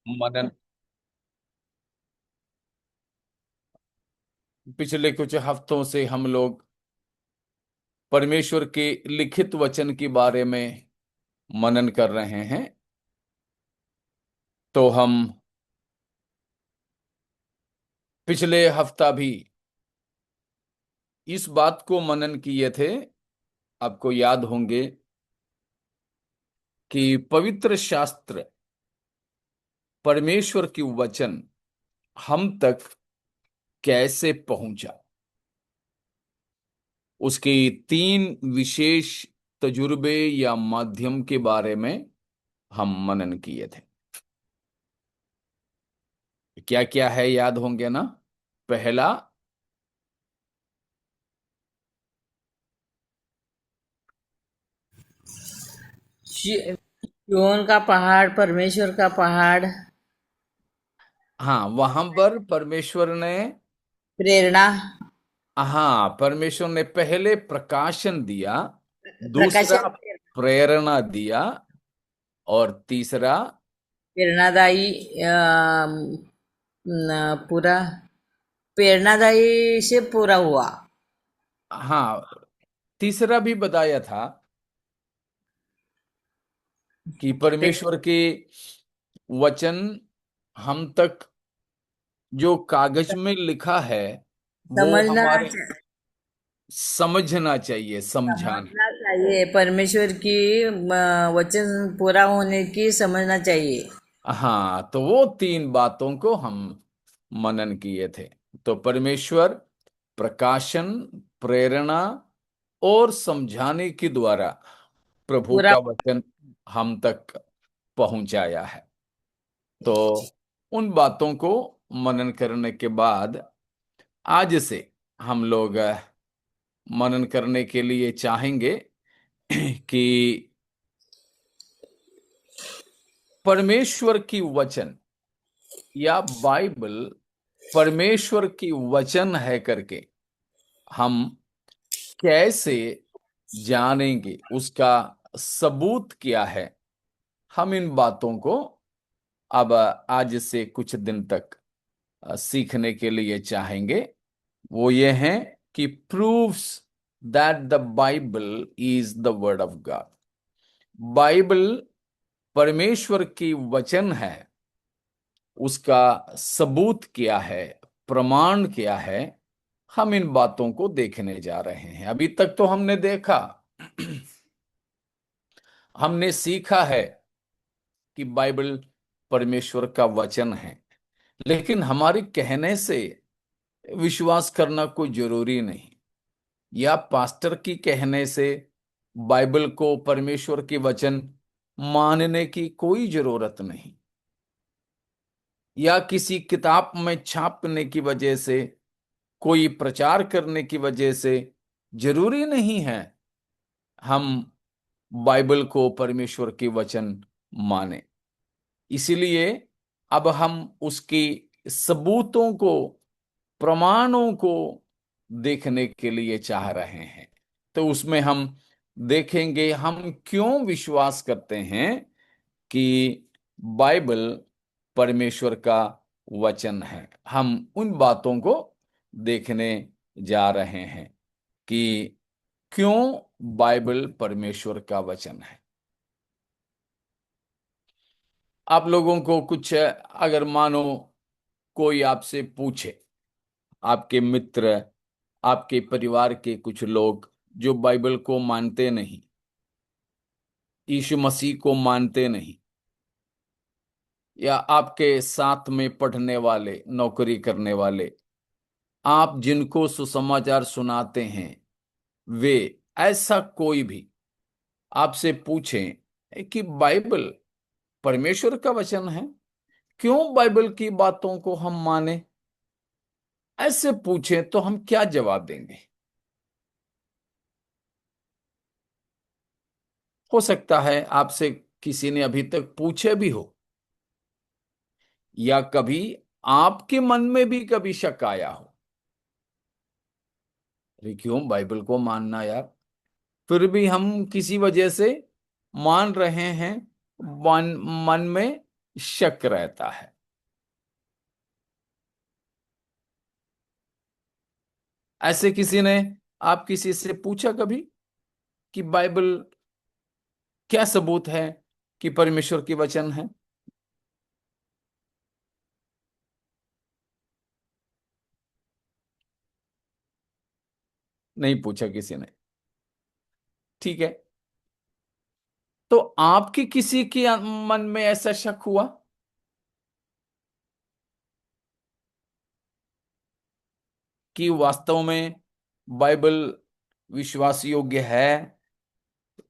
मनन। पिछले कुछ हफ्तों से हम लोग परमेश्वर के लिखित वचन के बारे में मनन कर रहे हैं। तो हम पिछले हफ्ता भी इस बात को मनन किए थे। आपको याद होंगे कि पवित्र शास्त्र, परमेश्वर की वचन हम तक कैसे पहुंचा, उसके तीन विशेष तजुर्बे या माध्यम के बारे में हम मनन किए थे। क्या क्या है, याद होंगे ना? पहला, सिय्योन का पहाड़, परमेश्वर का पहाड़। हाँ, वहां पर परमेश्वर ने, प्रेरणा। हाँ, परमेश्वर ने पहले प्रकाशन दिया, दूसरा प्रकाशन। प्रेरणा दिया, और तीसरा, प्रेरणादायी। पूरा प्रेरणादायी से पूरा हुआ। हाँ, तीसरा भी बताया था कि पे- परमेश्वर के वचन हम तक जो कागज में लिखा है वो समझना हमारे समझना चाहिए, समझाना। समझना चाहिए, परमेश्वर की वचन पूरा होने की समझना चाहिए। हाँ, तो वो तीन बातों को हम मनन किए थे। तो परमेश्वर प्रकाशन, प्रेरणा और समझाने के द्वारा प्रभु पूरा। का वचन हम तक पहुंचाया है। तो उन बातों को मनन करने के बाद आज से हम लोग मनन करने के लिए चाहेंगे कि परमेश्वर की वचन या बाइबल परमेश्वर की वचन है करके हम कैसे जानेंगे, उसका सबूत क्या है। हम इन बातों को अब आज से कुछ दिन तक सीखने के लिए चाहेंगे। वो ये है कि proves that the Bible is the word of God. Bible परमेश्वर की वचन है, उसका सबूत क्या है, प्रमाण क्या है, हम इन बातों को देखने जा रहे हैं। अभी तक तो हमने देखा, हमने सीखा है कि बाइबल परमेश्वर का वचन है, लेकिन हमारे कहने से विश्वास करना कोई जरूरी नहीं, या पास्टर की कहने से बाइबल को परमेश्वर के वचन मानने की कोई जरूरत नहीं, या किसी किताब में छापने की वजह से, कोई प्रचार करने की वजह से जरूरी नहीं है हम बाइबल को परमेश्वर के वचन माने। इसीलिए अब हम उसकी सबूतों को, प्रमाणों को देखने के लिए चाह रहे हैं। तो उसमें हम देखेंगे हम क्यों विश्वास करते हैं कि बाइबल परमेश्वर का वचन है। हम उन बातों को देखने जा रहे हैं कि क्यों बाइबल परमेश्वर का वचन है। आप लोगों को कुछ, अगर मानो कोई आपसे पूछे, आपके मित्र, आपके परिवार के कुछ लोग जो बाइबल को मानते नहीं, यीशु मसीह को मानते नहीं, या आपके साथ में पढ़ने वाले, नौकरी करने वाले, आप जिनको सुसमाचार सुनाते हैं, वे, ऐसा कोई भी आपसे पूछें कि बाइबल परमेश्वर का वचन है, क्यों बाइबल की बातों को हम माने, ऐसे पूछें तो हम क्या जवाब देंगे? हो सकता है आपसे किसी ने अभी तक पूछे भी हो, या कभी आपके मन में भी कभी शक आया हो, अरे क्यों बाइबल को मानना यार, फिर भी हम किसी वजह से मान रहे हैं। मन मन में शक रहता है। ऐसे किसी ने, आप किसी से पूछा कभी कि बाइबल क्या सबूत है कि परमेश्वर की वचन है? नहीं पूछा किसी ने। ठीक है। तो आपके किसी के मन में ऐसा शक हुआ कि वास्तव में बाइबल विश्वास योग्य है,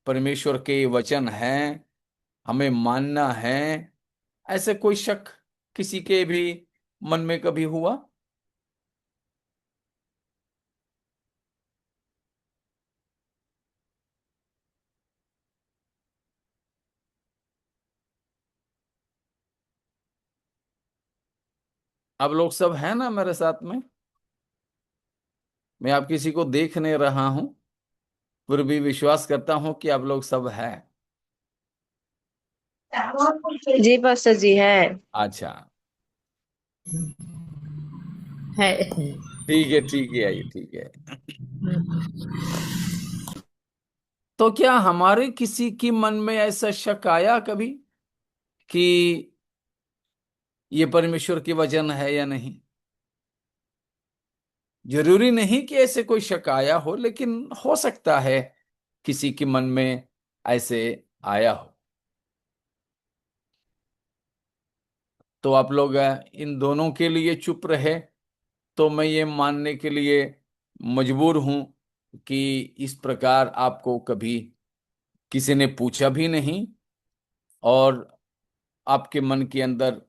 परमेश्वर के वचन हैं, हमें मानना है? ऐसे कोई शक किसी के भी मन में कभी हुआ? आप लोग सब हैं ना मेरे साथ में? मैं आप किसी को देख नहीं रहा हूं, फिर भी विश्वास करता हूं कि आप लोग सब हैं। जी पास्टर जी है। अच्छा। है। ठीक है, आइए, ठीक है। तो क्या हमारे किसी की मन में ऐसा शक आया कभी कि ये परमेश्वर की वचन है या नहीं? जरूरी नहीं कि ऐसे कोई शक आया हो, लेकिन हो सकता है किसी के मन में ऐसे आया हो। तो आप लोग इन दोनों के लिए चुप रहे, तो मैं ये मानने के लिए मजबूर हूं कि इस प्रकार आपको कभी किसी ने पूछा भी नहीं, और आपके मन के अंदर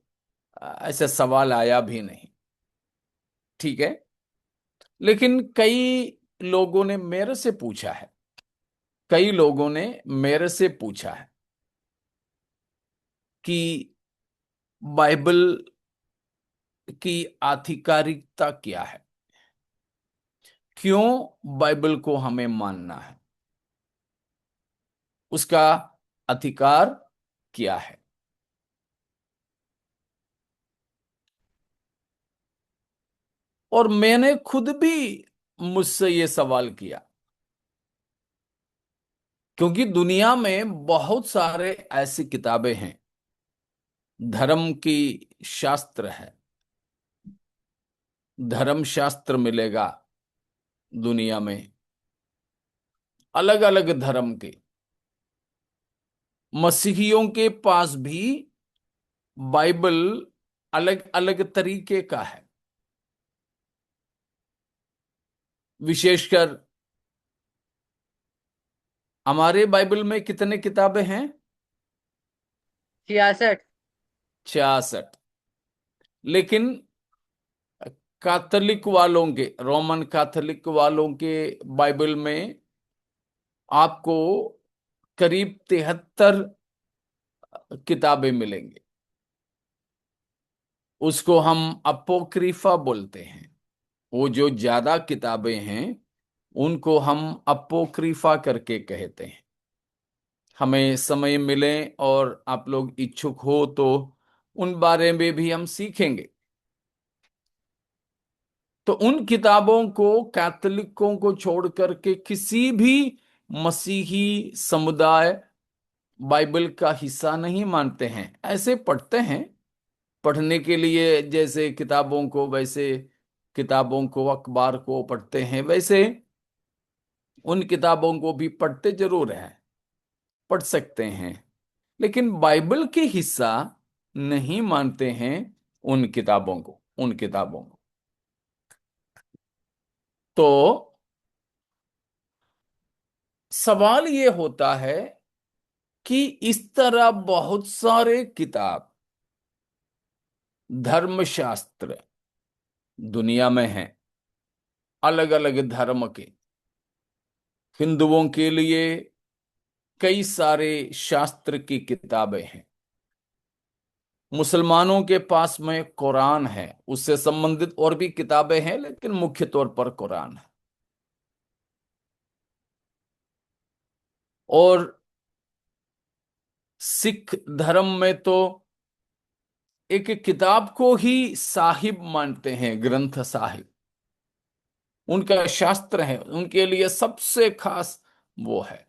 ऐसा सवाल आया भी नहीं। ठीक है। लेकिन कई लोगों ने मेरे से पूछा है, कई लोगों ने मेरे से पूछा है कि बाइबल की आधिकारिकता क्या है, क्यों बाइबल को हमें मानना है, उसका अधिकार क्या है। और मैंने खुद भी मुझसे ये सवाल किया, क्योंकि दुनिया में बहुत सारे ऐसी किताबें हैं, धर्म की शास्त्र है, धर्म शास्त्र मिलेगा दुनिया में, अलग अलग धर्म के। मसीहियों के पास भी बाइबल अलग अलग तरीके का है। विशेषकर हमारे बाइबल में कितने किताबें हैं? 66। 66। लेकिन कैथोलिक वालों के, रोमन कैथोलिक वालों के बाइबल में आपको करीब 73 किताबें मिलेंगी। उसको हम अपोक्रिफा बोलते हैं। वो जो ज्यादा किताबें हैं उनको हम अपोक्रिफा करके कहते हैं। हमें समय मिले और आप लोग इच्छुक हो तो उन बारे में भी हम सीखेंगे। तो उन किताबों को कैथोलिकों को छोड़ करके किसी भी मसीही समुदाय बाइबल का हिस्सा नहीं मानते हैं। ऐसे पढ़ते हैं, पढ़ने के लिए, जैसे किताबों को, वैसे किताबों को, अखबार को पढ़ते हैं, वैसे उन किताबों को भी पढ़ते जरूर हैं, पढ़ सकते हैं। लेकिन बाइबल के हिस्सा नहीं मानते हैं उन किताबों को, उन किताबों को। तो सवाल ये होता है कि इस तरह बहुत सारे किताब, धर्मशास्त्र दुनिया में हैं, अलग अलग धर्म के। हिंदुओं के लिए कई सारे शास्त्र की किताबें हैं, मुसलमानों के पास में कुरान है, उससे संबंधित और भी किताबें हैं, लेकिन मुख्य तौर पर कुरान है। और सिख धर्म में तो एक किताब को ही साहिब मानते हैं, ग्रंथ साहिब उनका शास्त्र है, उनके लिए सबसे खास वो है।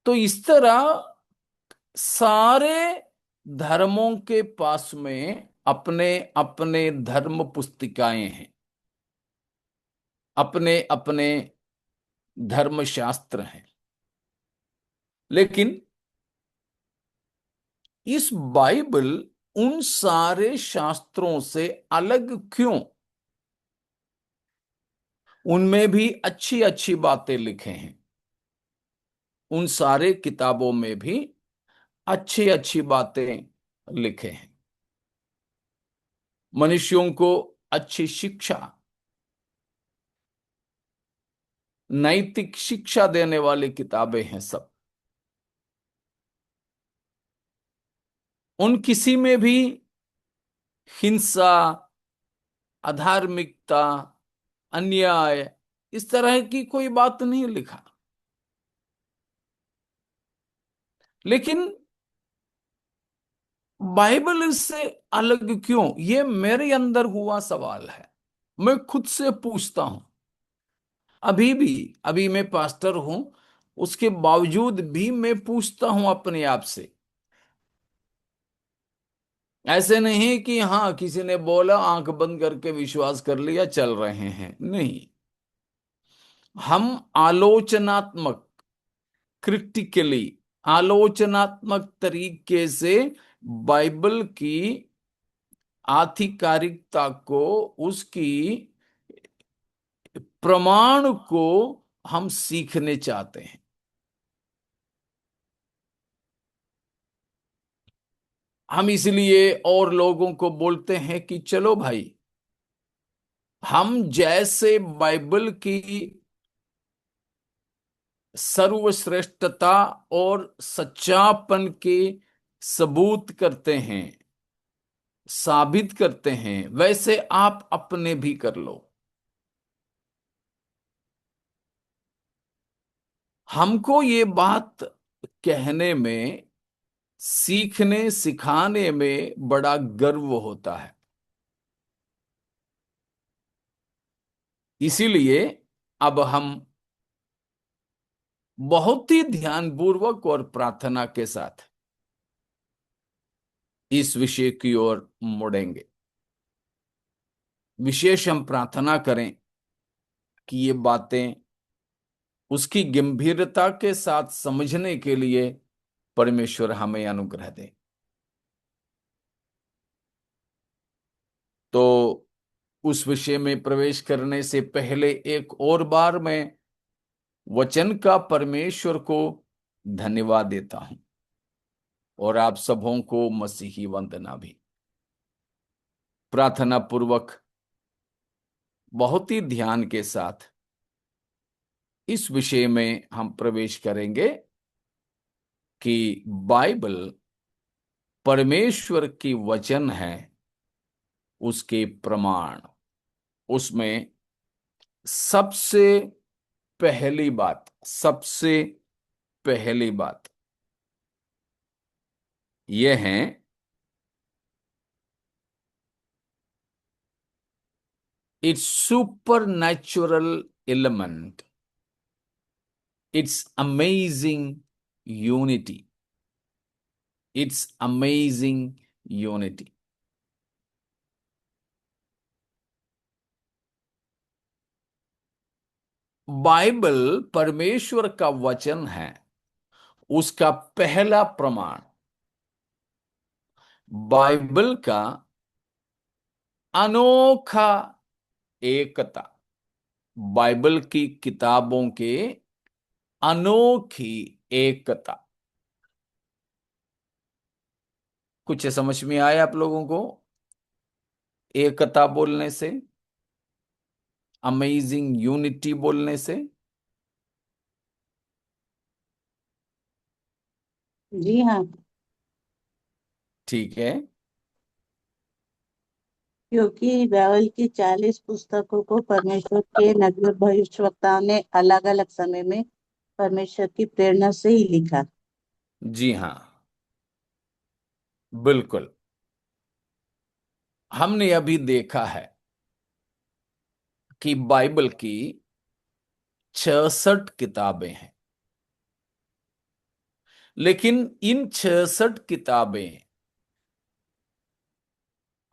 तो इस तरह सारे धर्मों के पास में अपने अपने धर्म पुस्तिकाएं हैं, अपने अपने धर्म शास्त्र हैं। लेकिन इस बाइबल उन सारे शास्त्रों से अलग क्यों? उनमें भी अच्छी अच्छी बातें लिखे हैं, उन सारे किताबों में भी अच्छी अच्छी बातें लिखे हैं, मनुष्यों को अच्छी शिक्षा, नैतिक शिक्षा देने वाली किताबें हैं सब। उन किसी में भी हिंसा, अधार्मिकता, अन्याय, इस तरह की कोई बात नहीं लिखा। लेकिन बाइबल इससे अलग क्यों, ये मेरे अंदर हुआ सवाल है। मैं खुद से पूछता हूं, अभी भी, अभी मैं पास्टर हूं, उसके बावजूद भी मैं पूछता हूं अपने आप से। ऐसे नहीं कि हाँ किसी ने बोला आंख बंद करके विश्वास कर लिया, चल रहे हैं, नहीं। हम आलोचनात्मक, क्रिटिकली, आलोचनात्मक तरीके से बाइबल की आधिकारिकता को, उसकी प्रमाण को हम सीखने चाहते हैं। हम इसलिए और लोगों को बोलते हैं कि चलो भाई, हम जैसे बाइबल की सर्वश्रेष्ठता और सच्चापन के सबूत करते हैं, साबित करते हैं, वैसे आप अपने भी कर लो। हमको ये बात कहने में, सीखने सिखाने में बड़ा गर्व होता है। इसीलिए अब हम बहुत ही ध्यानपूर्वक और प्रार्थना के साथ इस विषय की ओर मुड़ेंगे। विशेष हम प्रार्थना करें कि ये बातें उसकी गंभीरता के साथ समझने के लिए परमेश्वर हमें अनुग्रह दे। तो उस विषय में प्रवेश करने से पहले एक और बार मैं वचन का परमेश्वर को धन्यवाद देता हूं, और आप सबों को मसीही वंदना भी। प्रार्थना पूर्वक, बहुत ही ध्यान के साथ इस विषय में हम प्रवेश करेंगे कि बाइबल परमेश्वर की वचन है, उसके प्रमाण। उसमें सबसे पहली बात, सबसे पहली बात यह है, it's super natural element, it's amazing unity, it's amazing unity. Bible परमेश्वर का वचन है, उसका पहला प्रमाण बाइबल का अनोखा एकता, बाइबल की किताबों के अनोखी एकता। कुछ समझ में आया आप लोगों को एकता बोलने से, अमेजिंग यूनिटी बोलने से? जी हाँ। ठीक है। क्योंकि बाइबल की 40 पुस्तकों को परमेश्वर के नबी और भविष्यवक्ताओं ने अलग अलग समय में परमेश्वर की प्रेरणा से ही लिखा। जी हाँ। बिल्कुल। हमने अभी देखा है कि बाइबल की 66 किताबें हैं, लेकिन इन 66 किताबें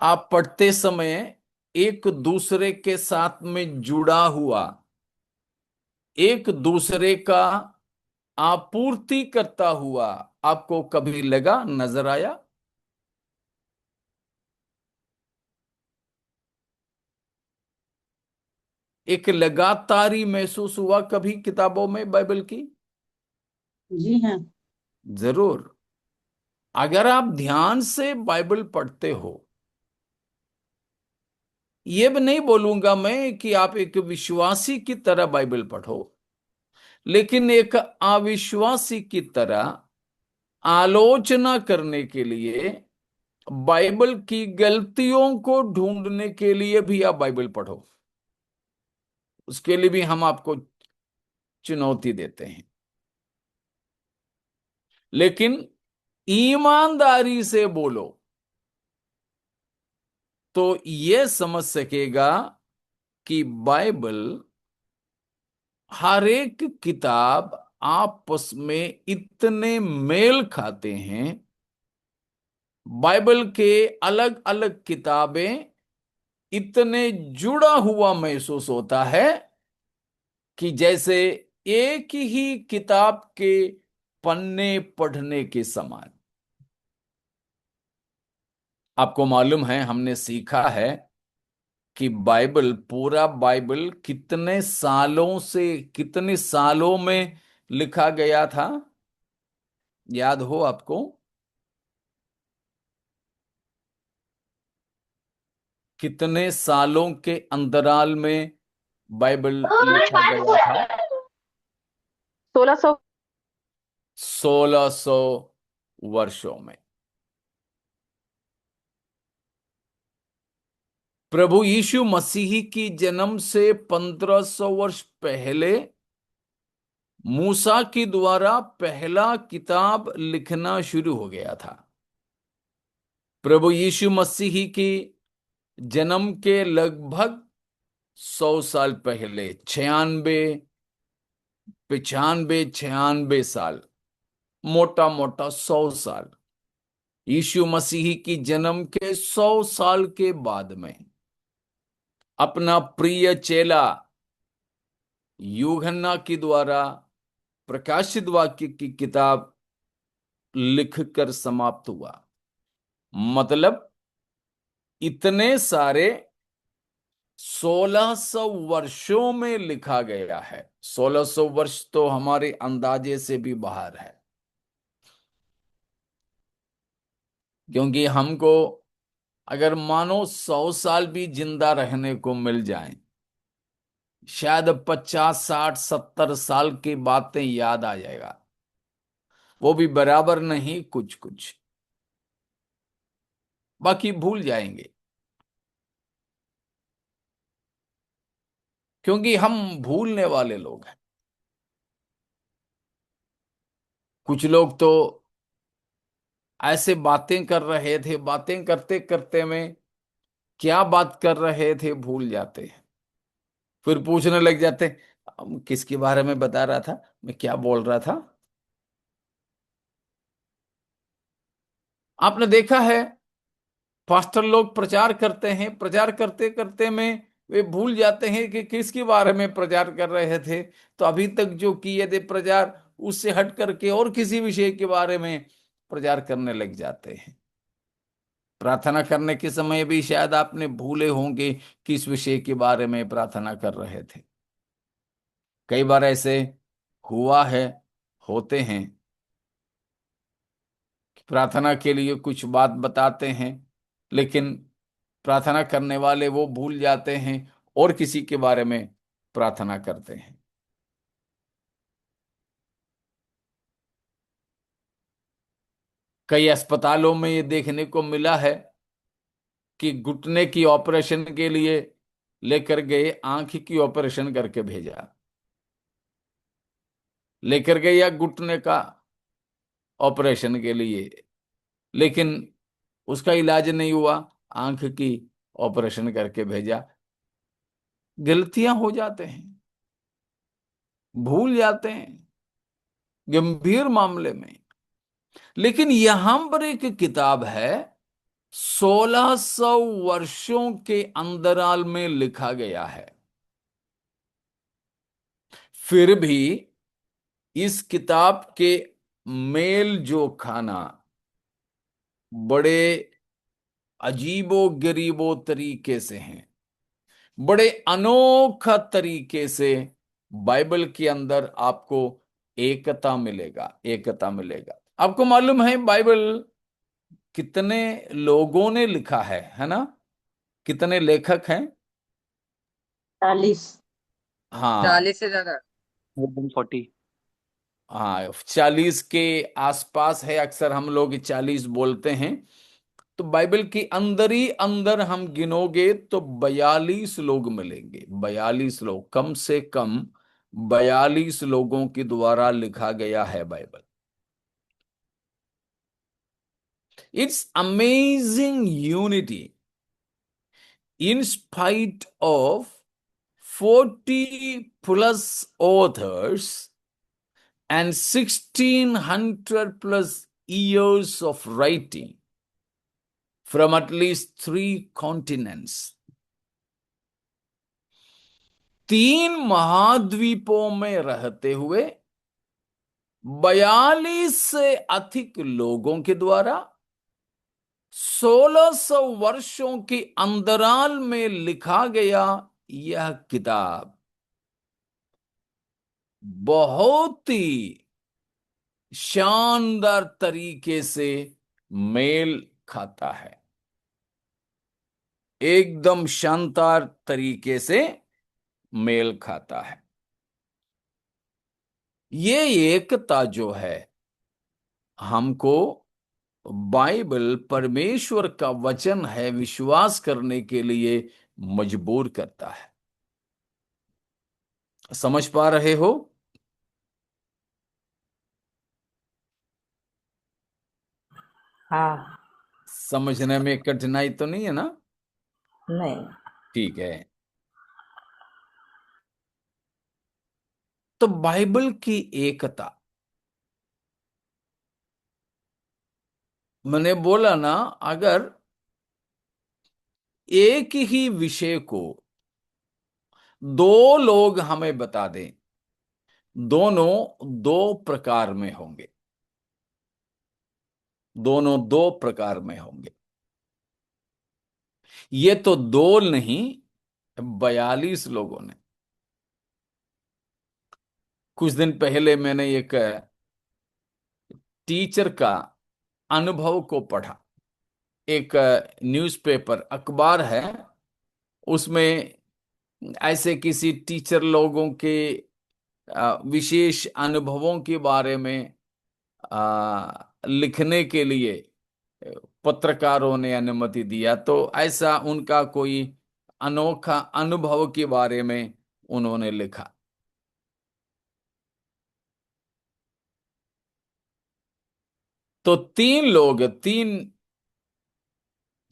आप पढ़ते समय एक दूसरे के साथ में जुड़ा हुआ, एक दूसरे का आपूर्ति करता हुआ आपको कभी लगा, नजर आया? एक लगातारी महसूस हुआ कभी किताबों में बाइबल की? जी हाँ। जरूर। अगर आप ध्यान से बाइबल पढ़ते हो, ये भी नहीं बोलूंगा मैं कि आप एक विश्वासी की तरह बाइबल पढ़ो, लेकिन एक अविश्वासी की तरह आलोचना करने के लिए, बाइबल की गलतियों को ढूंढने के लिए भी आप बाइबल पढ़ो। उसके लिए भी हम आपको चुनौती देते हैं, लेकिन ईमानदारी से बोलो तो ये समझ सकेगा कि बाइबल, हर एक किताब आपस में इतने मेल खाते हैं। बाइबल के अलग अलग किताबें इतने जुड़ा हुआ महसूस होता है कि जैसे एक ही किताब के पन्ने पढ़ने के समान। आपको मालूम है, हमने सीखा है कि बाइबल, पूरा बाइबल कितने सालों में लिखा गया था? याद हो आपको? कितने सालों के अंतराल में बाइबल लिखा गया था? 1600। 1600 वर्षों में। प्रभु यीशु मसीह की जन्म से 1500 वर्ष पहले मूसा के द्वारा पहला किताब लिखना शुरू हो गया था। प्रभु यीशु मसीह की जन्म के लगभग 100 साल पहले, 96 95 96 साल, मोटा मोटा 100 साल, यीशु मसीह की जन्म के 100 साल के बाद में अपना प्रिय चेला यूहन्ना के द्वारा प्रकाशित वाक्य की किताब लिखकर समाप्त हुआ। मतलब इतने सारे 1600 वर्षों में लिखा गया है। 1600 वर्ष तो हमारे अंदाजे से भी बाहर है, क्योंकि हमको अगर मानो 100 साल भी जिंदा रहने को मिल जाए, शायद 50 60 70 साल की बातें याद आ जाएगा, वो भी बराबर नहीं, कुछ कुछ, बाकी भूल जाएंगे। क्योंकि हम भूलने वाले लोग हैं। कुछ लोग तो ऐसे बातें कर रहे थे, बातें करते करते में क्या बात कर रहे थे भूल जाते हैं। फिर पूछने लग जाते, किसके बारे में बता रहा था, मैं क्या बोल रहा था? आपने देखा है, पास्टर लोग प्रचार करते हैं, प्रचार करते करते में वे भूल जाते हैं कि किसके बारे में प्रचार कर रहे थे। तो अभी तक जो किए थे प्रचार, उससे हट करके और किसी विषय के बारे में प्रचार करने लग जाते हैं। प्रार्थना करने के समय भी शायद आपने भूले होंगे किस विषय के बारे में प्रार्थना कर रहे थे। कई बार ऐसे हुआ है, होते हैं कि प्रार्थना के लिए कुछ बात बताते हैं, लेकिन प्रार्थना करने वाले वो भूल जाते हैं और किसी के बारे में प्रार्थना करते हैं। कई अस्पतालों में ये देखने को मिला है कि घुटने की ऑपरेशन के लिए लेकर गए, आंख की ऑपरेशन करके भेजा, लेकर गए या घुटने का ऑपरेशन के लिए, लेकिन उसका इलाज नहीं हुआ, आंख की ऑपरेशन करके भेजा। गलतियां हो जाते हैं, भूल जाते हैं गंभीर मामले में। लेकिन यहां पर एक किताब है, 1600 वर्षों के अंतराल में लिखा गया है। फिर भी इस किताब के मेल जो खाना बड़े अजीबो गरीबो तरीके से हैं, बड़े अनोखा तरीके से बाइबल के अंदर आपको एकता मिलेगा, एकता मिलेगा। आपको मालूम है बाइबल कितने लोगों ने लिखा है ना? कितने लेखक हैं? 40। हाँ, 40 से ज्यादा। More than 40। हाँ, 40 के आसपास है। अक्सर हम लोग 40 बोलते हैं। तो बाइबल के अंदर ही अंदर हम गिनोगे तो 42 लोग मिलेंगे। 42 लोग, कम से कम 42 लोगों के द्वारा लिखा गया है Bible. It's amazing unity in spite of 40 plus authors and 1600 plus years of writing from at least 3 continents। 3 महाद्वीपों में रहते हुए 42 से अधिक लोगों के द्वारा 1600 वर्षों के अंतराल में लिखा गया यह किताब बहुत ही शानदार तरीके से मेल खाता है। एकदम शानदार तरीके से मेल खाता है। ये एकता जो है हमको बाइबल परमेश्वर का वचन है विश्वास करने के लिए मजबूर करता है। समझ पा रहे हो? हाँ। समझने में कठिनाई तो नहीं है ना? नहीं। ठीक है। तो बाइबल की एकता, मैंने बोला ना, अगर एक ही विषय को दो लोग हमें बता दें, दोनों दो प्रकार में होंगे। दोनों दो प्रकार में होंगे। ये तो दो नहीं, 42 लोगों ने। कुछ दिन पहले मैंने एक टीचर का अनुभव को पढ़ा। एक न्यूज़पेपर अखबार है, उसमें ऐसे किसी टीचर लोगों के विशेष अनुभवों के बारे में लिखने के लिए पत्रकारों ने अनुमति दिया। तो ऐसा उनका कोई अनोखा अनुभव के बारे में उन्होंने लिखा। तो 3 लोग, 3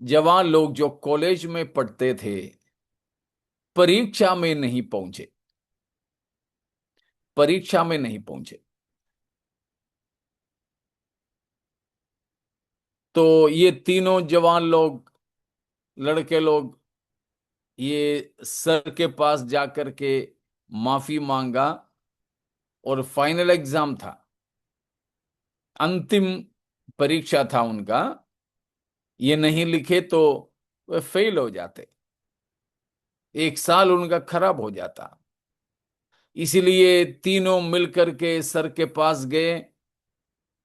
जवान लोग जो कॉलेज में पढ़ते थे, परीक्षा में नहीं पहुंचे। परीक्षा में नहीं पहुंचे। तो ये तीनों जवान लोग, लड़के लोग, ये सर के पास जाकर के माफी मांगा। और फाइनल एग्जाम था, अंतिम परीक्षा था उनका। ये नहीं लिखे तो वे फेल हो जाते, 1 साल उनका खराब हो जाता। इसीलिए तीनों मिलकर के सर के पास गए,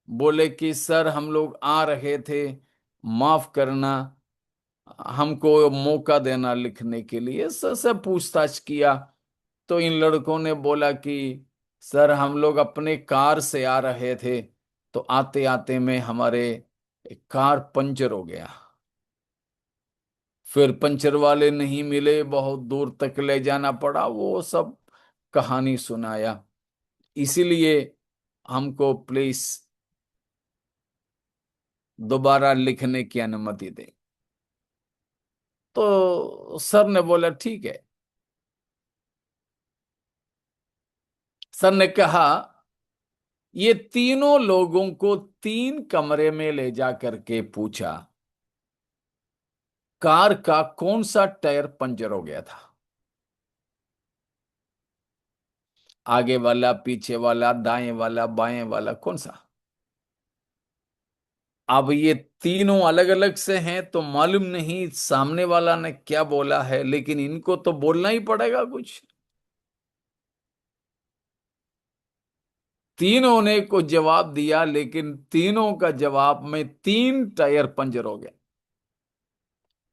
बोले कि सर हम लोग आ रहे थे, माफ करना, हमको मौका देना लिखने के लिए। सर से पूछताछ किया तो इन लड़कों ने बोला कि सर हम लोग अपने कार से आ रहे थे, तो आते आते में हमारे कार पंचर हो गया। फिर पंचर वाले नहीं मिले, बहुत दूर तक ले जाना पड़ा, वो सब कहानी सुनाया। इसीलिए हमको प्लीज दोबारा लिखने की अनुमति दें। तो सर ने बोला ठीक है। सर ने कहा ये तीनों लोगों को 3 कमरे में ले जा करके पूछा, कार का कौन सा टायर पंचर हो गया था? आगे वाला, पीछे वाला, दाएं वाला, बाएं वाला, कौन सा? अब ये तीनों अलग अलग से हैं तो मालूम नहीं सामने वाला ने क्या बोला है, लेकिन इनको तो बोलना ही पड़ेगा कुछ। तीनों ने को जवाब दिया, लेकिन तीनों का जवाब में 3 टायर पंचर हो गए।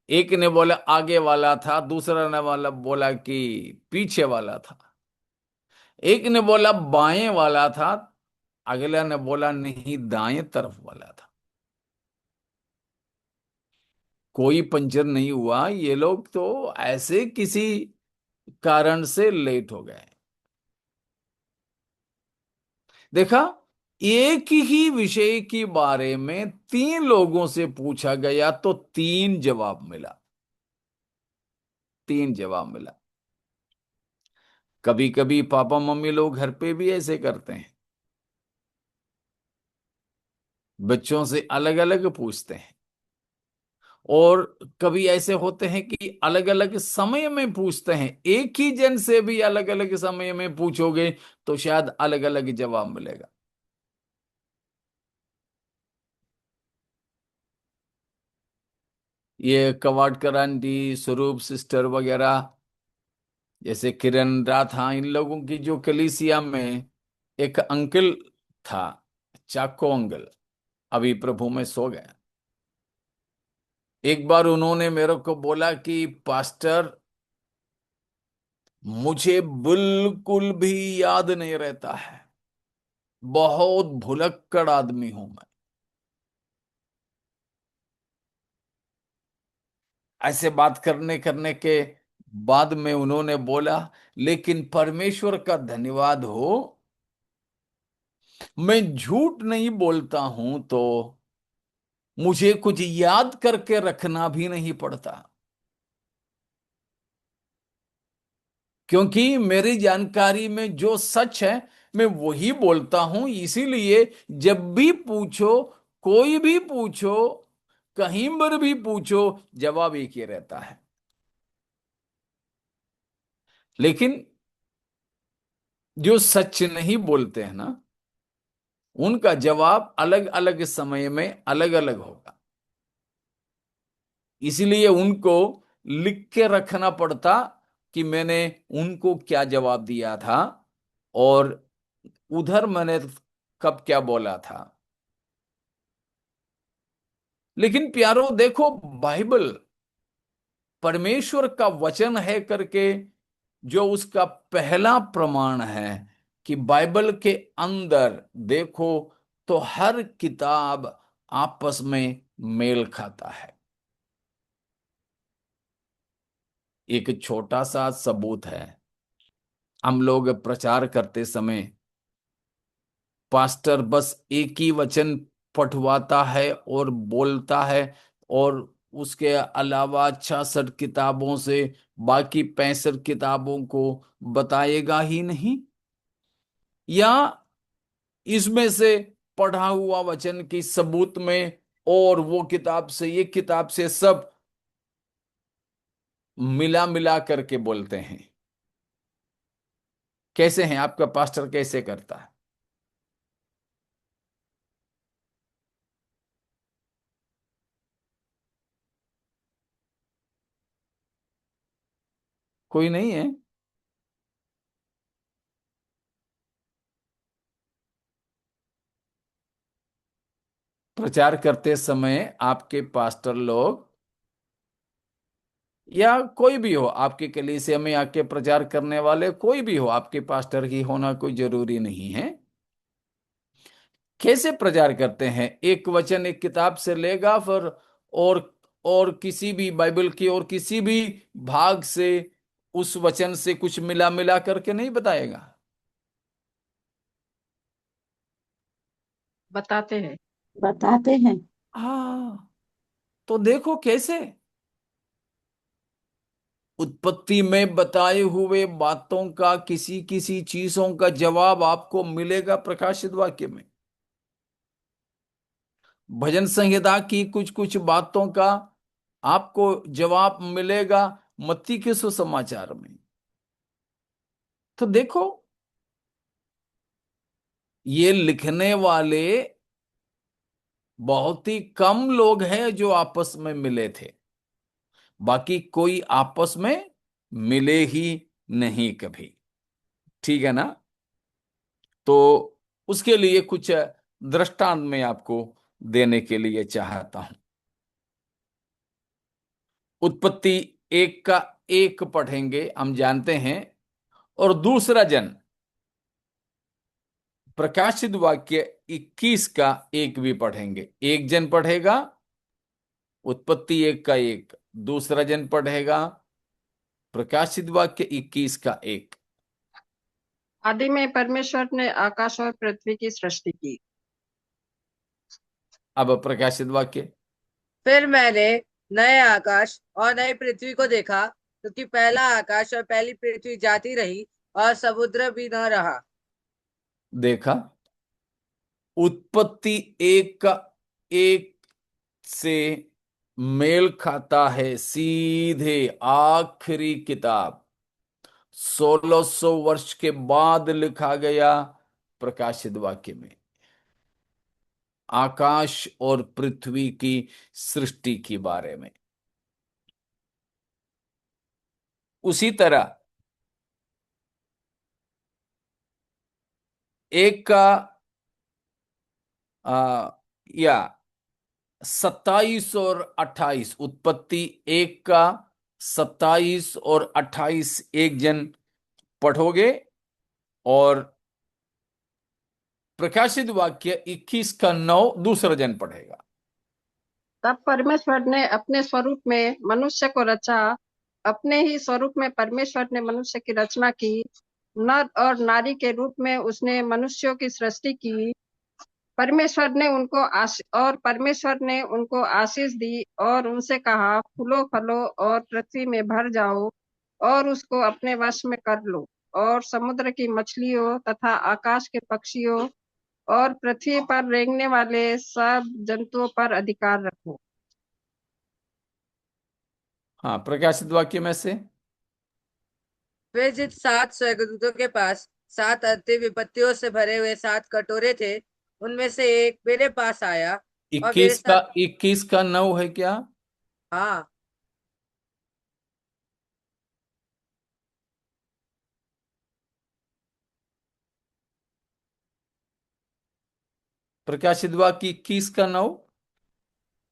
एक ने बोला आगे वाला था, दूसरा ने वाला बोला कि पीछे वाला था, एक ने बोला बाएं वाला था, अगला ने बोला नहीं दाएं तरफ वाला था। कोई पंचर नहीं हुआ। ये लोग तो ऐसे किसी कारण से लेट हो गए। देखा, एक ही विषय के बारे में 3 लोगों से पूछा गया तो 3 जवाब मिला। 3 जवाब मिला। कभी कभी पापा मम्मी लोग घर पे भी ऐसे करते हैं, बच्चों से अलग अलग पूछते हैं। और कभी ऐसे होते हैं कि अलग अलग समय में पूछते हैं। एक ही जन से भी अलग अलग समय में पूछोगे तो शायद अलग अलग जवाब मिलेगा। ये कवाडकर आंटी, स्वरूप सिस्टर वगैरह, जैसे किरण राथा, इन लोगों की जो कलीसिया में एक अंकल था, चाको अंकल, अभी प्रभु में सो गया। एक बार उन्होंने मेरे को बोला कि पास्टर, मुझे बिल्कुल भी याद नहीं रहता है, बहुत भुलक्कड़ आदमी हूं मैं। ऐसे बात करने करने के बाद में उन्होंने बोला, लेकिन परमेश्वर का धन्यवाद हो, मैं झूठ नहीं बोलता हूं तो मुझे कुछ याद करके रखना भी नहीं पड़ता, क्योंकि मेरी जानकारी में जो सच है मैं वही बोलता हूं। इसीलिए जब भी पूछो, कोई भी पूछो, कहीं पर भी पूछो, जवाब एक ही रहता है। लेकिन जो सच नहीं बोलते हैं ना, उनका जवाब अलग अलग समय में अलग अलग होगा। इसलिए उनको लिख के रखना पड़ता कि मैंने उनको क्या जवाब दिया था और उधर मैंने कब क्या बोला था। लेकिन प्यारो देखो, बाइबल परमेश्वर का वचन है करके जो उसका पहला प्रमाण है कि बाइबल के अंदर देखो तो हर किताब आपस में मेल खाता है। एक छोटा सा सबूत है, हम लोग प्रचार करते समय पास्टर बस एक ही वचन पढ़वाता है और बोलता है, और उसके अलावा 66 किताबों से बाकी 65 किताबों को बताएगा ही नहीं। या इसमें से पढ़ा हुआ वचन की सबूत में और वो किताब से, ये किताब से सब मिला मिला करके बोलते हैं। कैसे हैं आपका पास्टर, कैसे करता है? कोई नहीं है। प्रचार करते समय आपके पास्टर लोग या कोई भी हो, आपके कलीसिया में आके प्रचार करने वाले कोई भी हो, आपके पास्टर ही होना कोई जरूरी नहीं है। कैसे प्रचार करते हैं? एक वचन एक किताब से लेगा, फिर और और किसी भी बाइबल की और किसी भी भाग से उस वचन से कुछ मिला मिला करके नहीं बताएगा। बताते हैं। बताते हैं। हाँ, तो देखो कैसे उत्पत्ति में बताए हुए बातों का, किसी किसी चीजों का जवाब आपको मिलेगा प्रकाशित वाक्य में। भजन संहिता की कुछ कुछ बातों का आपको जवाब मिलेगा मत्ती के सुसमाचार में। तो देखो, ये लिखने वाले बहुत ही कम लोग हैं जो आपस में मिले थे, बाकी कोई आपस में मिले ही नहीं कभी। ठीक है ना? तो उसके लिए कुछ दृष्टांत मैं आपको देने के लिए चाहता हूं। उत्पत्ति एक का एक पढ़ेंगे, हम जानते हैं। और दूसरा जन प्रकाशित वाक्य 21 का एक भी पढ़ेंगे। एक जन पढ़ेगा उत्पत्ति एक का एक, दूसरा जन पढ़ेगा प्रकाशित वाक्य 21 का एक। आदि में परमेश्वर ने आकाश और पृथ्वी की सृष्टि की। अब प्रकाशित वाक्य। फिर मैंने नए आकाश और नई पृथ्वी को देखा, क्योंकि पहला आकाश और पहली पृथ्वी जाती रही और समुद्र भी न रहा। देखा, उत्पत्ति एक का एक से मेल खाता है सीधे आखिरी किताब 1600 वर्ष के बाद लिखा गया प्रकाशित वाक्य में, आकाश और पृथ्वी की सृष्टि के बारे में। उसी तरह एक का आ, या 27 और 28, उत्पत्ति एक का 27 और 28 एक जन पढ़ोगे, और प्रकाशित वाक्य 21 का 9 दूसरा जन पढ़ेगा। तब परमेश्वर ने अपने स्वरूप में मनुष्य को रचा, अपने ही स्वरूप में परमेश्वर ने मनुष्य की रचना की, नर और नारी के रूप में उसने मनुष्यों की सृष्टि की। परमेश्वर ने उनको आशीष दी और उनसे कहा, फूलो फलो और पृथ्वी में भर जाओ और उसको अपने वश में कर लो, और समुद्र की मछलियों तथा आकाश के पक्षियों और पृथ्वी पर रेंगने वाले सब जंतुओं पर अधिकार रखो। हाँ, प्रकाशित वाक्य में से वे जिन 7 स्वर्गदूतों के पास 7 अंतिम विपत्तियों से भरे हुए 7 कटोरे थे, उनमें से एक मेरे पास आया और मेरे 21 का साथ। 21 का 9 है क्या? हाँ। प्रकाशित वाक्य 21 का 9।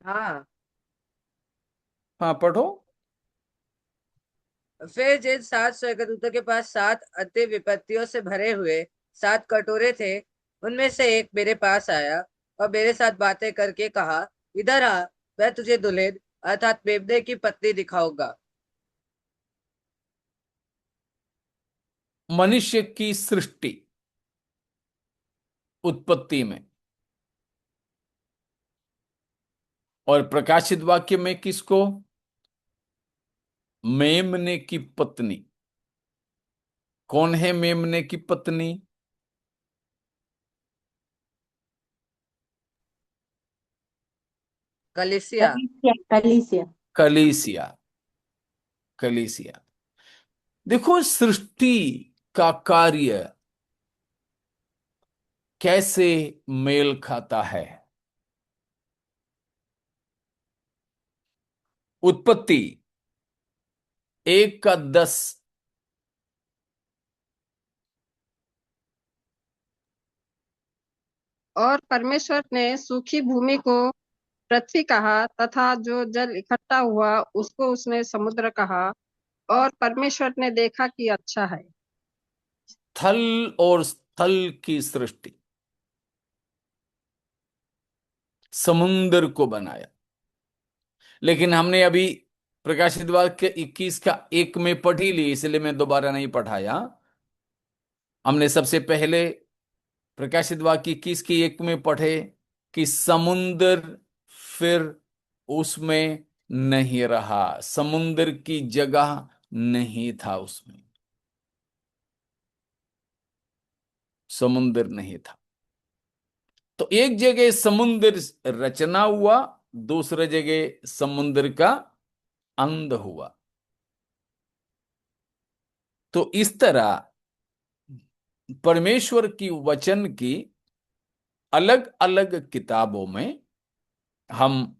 हाँ। हाँ, पढ़ो। फिर जिन 7 स्वर्गदूतों के पास 7 अंतिम विपत्तियों से भरे हुए 7 कटोरे थे, उनमें से एक मेरे पास आया और मेरे साथ बातें करके कहा, इधर आ, मैं तुझे दुल्हन अर्थात मेमने की पत्नी दिखाऊंगा। मनुष्य की सृष्टि उत्पत्ति में, और प्रकाशित वाक्य में किसको? मेमने की पत्नी। कौन है मेमने की पत्नी? कलिसिया। कलीसिया कलीसिया। कलीसिया। कलीसिया। देखो, सृष्टि का कार्य कैसे मेल खाता है। उत्पत्ति एक का 10, और परमेश्वर ने सूखी भूमि को पृथ्वी कहा, तथा जो जल इकट्ठा हुआ उसको उसने समुद्र कहा। और परमेश्वर ने देखा कि अच्छा है। थल और स्थल की सृष्टि, समुद्र को बनाया। लेकिन हमने अभी प्रकाशित वाक्य 21 का 1 में पढ़ी ली, इसलिए मैं दोबारा नहीं पढ़ाया। हमने सबसे पहले प्रकाशित वाक्य 21 की 1 में पढ़े कि समुद्र फिर उसमें नहीं रहा, समुद्र की जगह नहीं था उसमें, समुद्र नहीं था। तो एक जगह समुद्र रचना हुआ, दूसरे जगह समुद्र का अंत हुआ। तो इस तरह परमेश्वर की वचन की अलग अलग किताबों में हम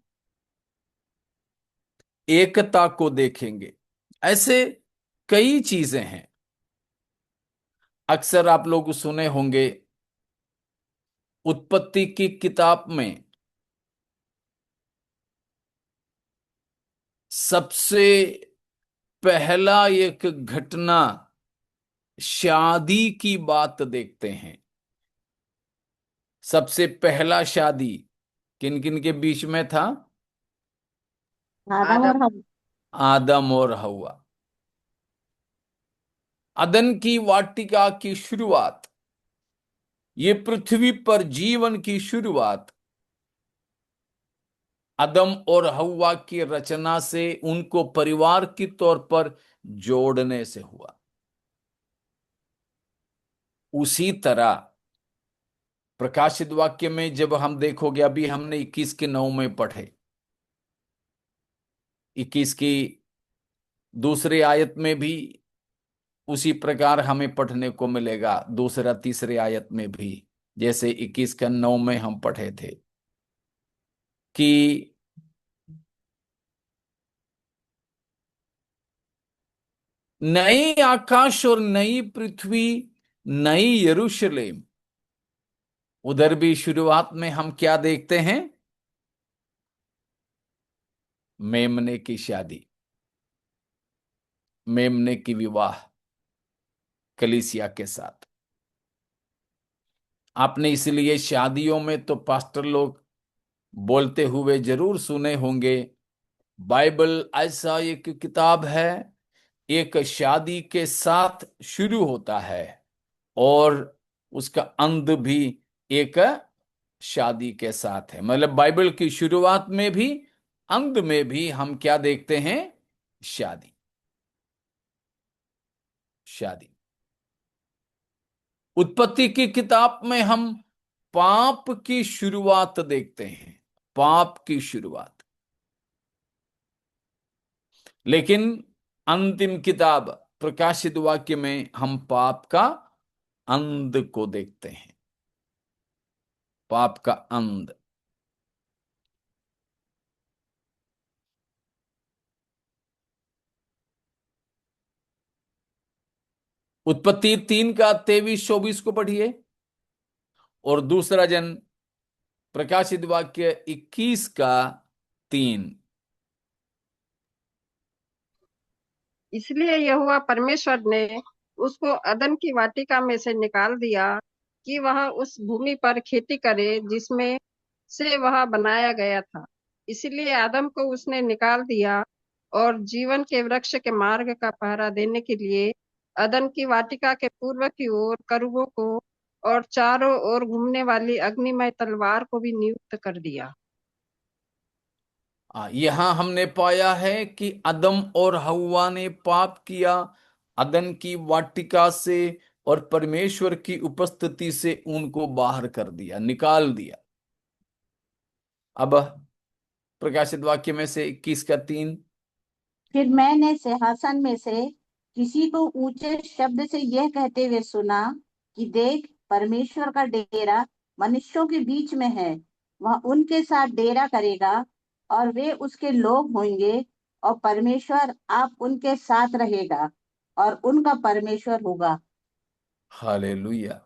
एकता को देखेंगे। ऐसे कई चीजें हैं। अक्सर आप लोग सुने होंगे, उत्पत्ति की किताब में सबसे पहला एक घटना शादी की बात देखते हैं। सबसे पहला शादी किन किन के बीच में था? आदम और आदम। हव्वा। आदम और हव्वा। अदन की वाटिका की शुरुआत, ये पृथ्वी पर जीवन की शुरुआत आदम और हव्वा की रचना से, उनको परिवार के तौर पर जोड़ने से हुआ। उसी तरह प्रकाशित वाक्य में जब हम देखोगे, अभी हमने 21 के 9 में पढ़े, 21 की दूसरे आयत में भी उसी प्रकार हमें पढ़ने को मिलेगा, दूसरा तीसरे आयत में भी, जैसे 21 का 9 में हम पढ़े थे कि नई आकाश और नई पृथ्वी, नई यरूशलेम। उधर भी शुरुआत में हम क्या देखते हैं? मेमने की शादी, मेमने की विवाह कलीसिया के साथ। आपने इसलिए शादियों में तो पास्टर लोग बोलते हुए जरूर सुने होंगे, बाइबल ऐसा एक किताब है, एक शादी के साथ शुरू होता है और उसका अंत भी एक शादी के साथ है। मतलब बाइबल की शुरुआत में भी, अंत में भी हम क्या देखते हैं? शादी, शादी। उत्पत्ति की किताब में हम पाप की शुरुआत देखते हैं, पाप की शुरुआत। लेकिन अंतिम किताब प्रकाशित वाक्य में हम पाप का अंत को देखते हैं, पाप का अंत। उत्पत्ति 3 का 23-24 को पढ़िए, और दूसरा जन प्रकाशित वाक्य 21 का 3। इसलिए यहोवा परमेश्वर ने उसको अदन की वाटिका में से निकाल दिया कि वह उस भूमि पर खेती करे जिसमें से वह बनाया गया था। इसलिए आदम को उसने निकाल दिया और जीवन के वृक्ष के मार्ग का पहरा देने के लिए अदन की वाटिका के पूर्व की ओर करूबों को और चारों ओर घूमने वाली अग्निमय तलवार को भी नियुक्त कर दिया। यहां हमने पाया है कि अदम और हव्वा ने पाप किया, अदन की वाटिका से और परमेश्वर की उपस्थिति से उनको बाहर कर दिया, निकाल दिया। अब प्रकाशित वाक्य में से 21 का 3। फिर मैंने सिंहासन में से किसी को ऊंचे शब्द से यह कहते हुए सुना कि देख, परमेश्वर का डेरा मनुष्यों के बीच में है। वह उनके साथ डेरा करेगा और वे उसके लोग होंगे, और परमेश्वर आप उनके साथ रहेगा और उनका परमेश्वर होगा। हालेलुया।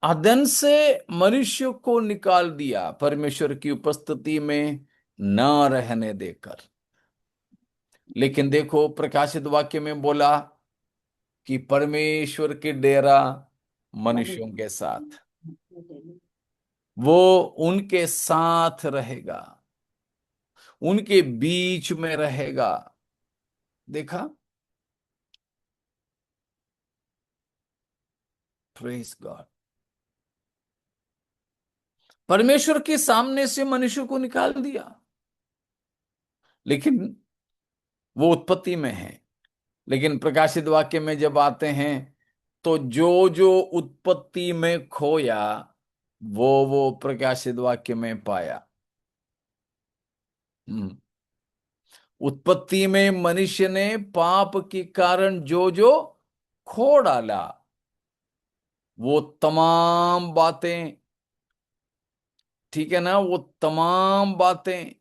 अदन से मनुष्य को निकाल दिया, परमेश्वर की उपस्थिति में न रहने देकर। लेकिन देखो प्रकाशित वाक्य में बोला कि परमेश्वर के डेरा मनुष्यों के साथ, वो उनके साथ रहेगा, उनके बीच में रहेगा। देखा, प्रेज गॉड। परमेश्वर के सामने से मनुष्य को निकाल दिया। लेकिन वो उत्पत्ति में है, लेकिन प्रकाशित वाक्य में जब आते हैं तो जो जो उत्पत्ति में खोया वो प्रकाशित वाक्य में पाया। हम्म। उत्पत्ति में मनुष्य ने पाप के कारण जो जो खो डाला, वो तमाम बातें, ठीक है ना, वो तमाम बातें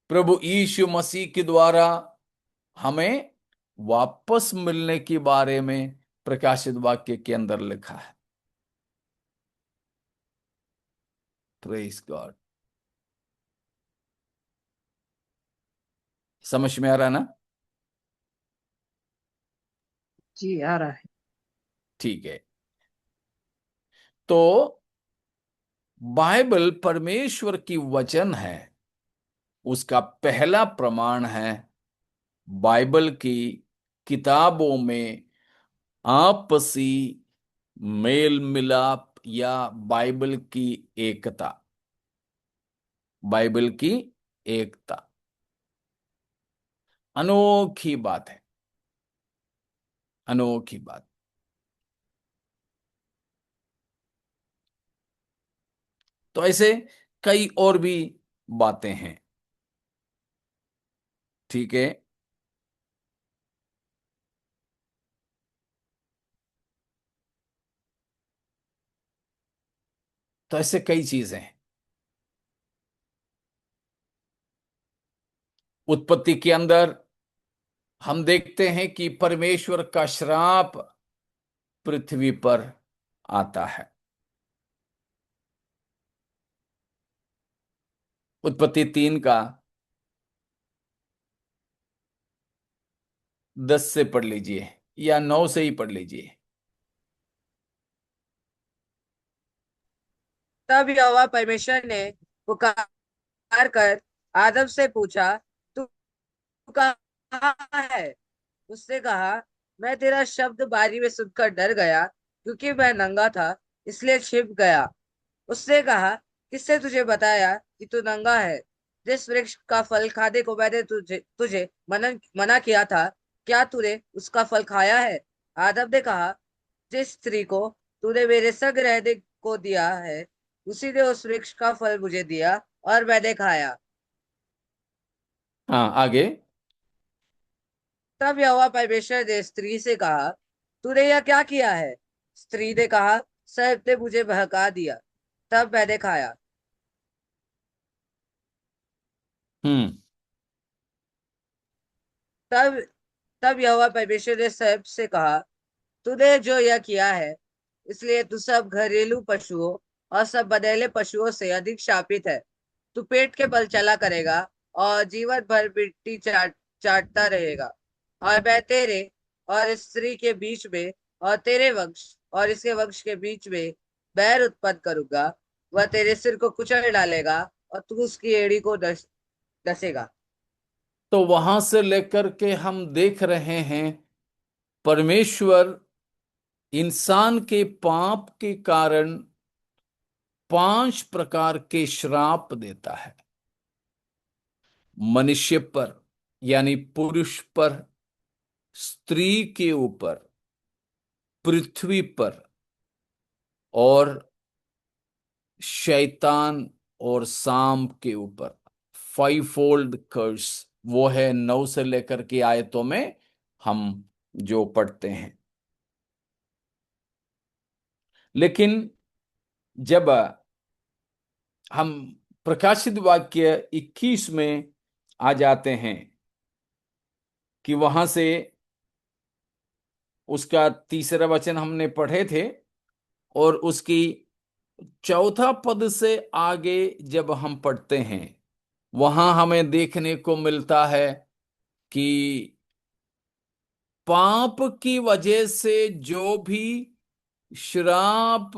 प्रभु यीशु मसीह के द्वारा हमें वापस मिलने के बारे में प्रकाशित वाक्य के अंदर लिखा है। Praise God. समझ में आ रहा ना? जी आ रहा है। ठीक है। तो बाइबल परमेश्वर की वचन है, उसका पहला प्रमाण है बाइबल की किताबों में आपसी मेल मिलाप या बाइबल की एकता। बाइबल की एकता अनोखी बात है, अनोखी बात। तो ऐसे कई और भी बातें हैं, ठीक है। तो ऐसे कई चीजें हैं। उत्पत्ति के अंदर हम देखते हैं कि परमेश्वर का श्राप पृथ्वी पर आता है। उत्पत्ति 3 का 10 से पढ़ लीजिए या 9 से ही पढ़ लीजिए। तब यहोवा परमेश्वर ने पुकार कर आदम से पूछा, तू कहाँ है? उसने कहा, मैं तेरा शब्द बारी में सुनकर डर गया, क्योंकि मैं नंगा था, इसलिए छिप गया। उसने कहा, किसने तुझे बताया कि तू नंगा है? जिस वृक्ष का फल खाने को मैंने तुझे तुझे मना किया था, क्या तूने उसका फल खाया है? आदम ने कहा, जिस स्त्री को तूने मेरे संग रहने को दिया है, उसी ने उस वृक्ष का फल मुझे दिया और मैंने खाया। हाँ, आगे। तब यहोवा परमेश्वर ने स्त्री से कहा, तूने यह क्या किया है? स्त्री ने कहा, सर्प ने मुझे बहका दिया, तब मैंने खाया। हम्म। तब तब यहोवा परमेश्वर ने सर्प से कहा, तूने जो यह किया है, इसलिए तू सब घरेलू पशुओं और सब बदैले पशुओं से अधिक शापित है। तू पेट के बल चला करेगा और जीवन भर मिट्टी चाटता रहेगा। और मैं तेरे और इस स्त्री के बीच में और तेरे वंश और इसके वंश के बीच में बैर उत्पन्न करूंगा। वह तेरे सिर को कुचल डालेगा और तू उसकी एड़ी को डसेगा। तो वहां से लेकर के हम देख रहे हैं परमेश्वर इंसान के पाप के कारण 5 प्रकार के श्राप देता है। मनुष्य पर यानी पुरुष पर, स्त्री के ऊपर, पृथ्वी पर और शैतान और साम के ऊपर। 5 फोल्ड कर्स, वो है 9 से लेकर के आयतों में हम जो पढ़ते हैं। लेकिन जब हम प्रकाशित वाक्य 21 में आ जाते हैं कि वहां से उसका तीसरा वचन हमने पढ़े थे, और उसकी चौथा पद से आगे जब हम पढ़ते हैं, वहां हमें देखने को मिलता है कि पाप की वजह से जो भी श्राप,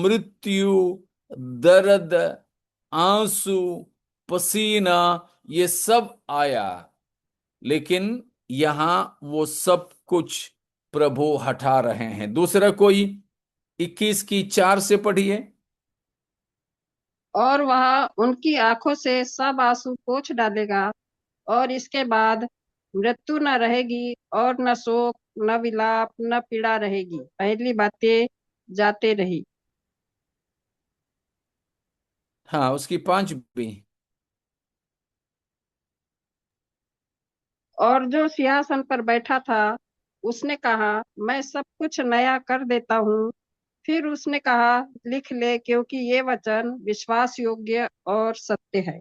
मृत्यु, दर्द, आंसू, पसीना, ये सब आया, लेकिन यहां वो सब कुछ प्रभु हटा रहे हैं। दूसरा कोई 21 की 4 से पढ़िए। और वह उनकी आंखों से सब आंसू पोंछ डालेगा, और इसके बाद मृत्यु न रहेगी, और न शोक, न विलाप, न पीड़ा रहेगी। पहली बातें जाते रही। हाँ, उसकी 5 भी। और जो सिंहासन पर बैठा था उसने कहा, मैं सब कुछ नया कर देता हूँ। फिर उसने कहा, लिख ले, क्योंकि ये वचन विश्वास योग्य और सत्य है।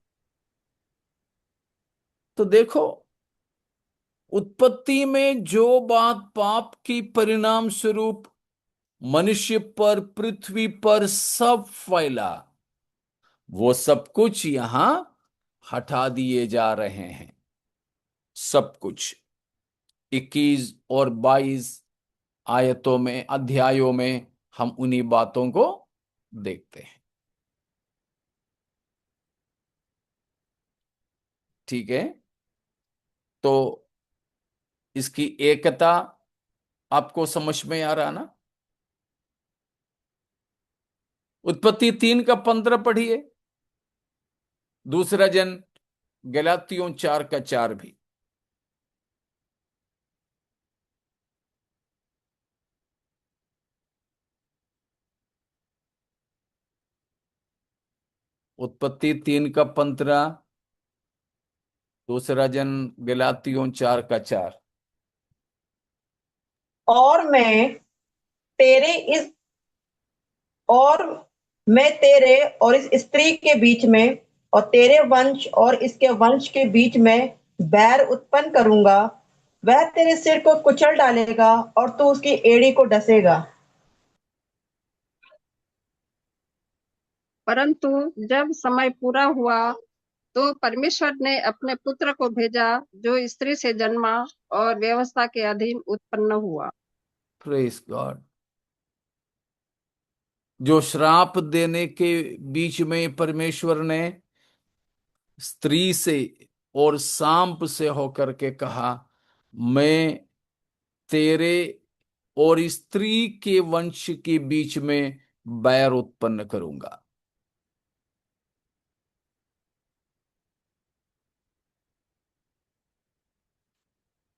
तो देखो, उत्पत्ति में जो बात पाप की परिणाम स्वरूप मनुष्य पर, पृथ्वी पर सब फैला, वो सब कुछ यहां हटा दिए जा रहे हैं। सब कुछ 21 और 22 आयतों में, अध्यायों में हम उन्हीं बातों को देखते हैं। ठीक है, तो इसकी एकता आपको समझ में आ रहा ना? उत्पत्ति 3 का 15 पढ़िए। दूसरा जन गलातियों 4 का 4 भी। उत्पत्ति 3 का 15, दूसरा जन गलातियों 4 का 4। और तेरे इस और मैं तेरे और इस स्त्री के बीच में और तेरे वंश और इसके वंश के बीच में बैर उत्पन्न करूंगा। वह तेरे सिर को कुचल डालेगा और तू उसकी एड़ी को डसेगा। परंतु जब समय पूरा हुआ तो परमेश्वर ने अपने पुत्र को भेजा, जो स्त्री से जन्मा और व्यवस्था के अधीन उत्पन्न हुआ। Praise God. जो श्राप देने के बीच में परमेश्वर ने स्त्री से और सांप से होकर के कहा, मैं तेरे और स्त्री के वंश के बीच में बैर उत्पन्न करूंगा।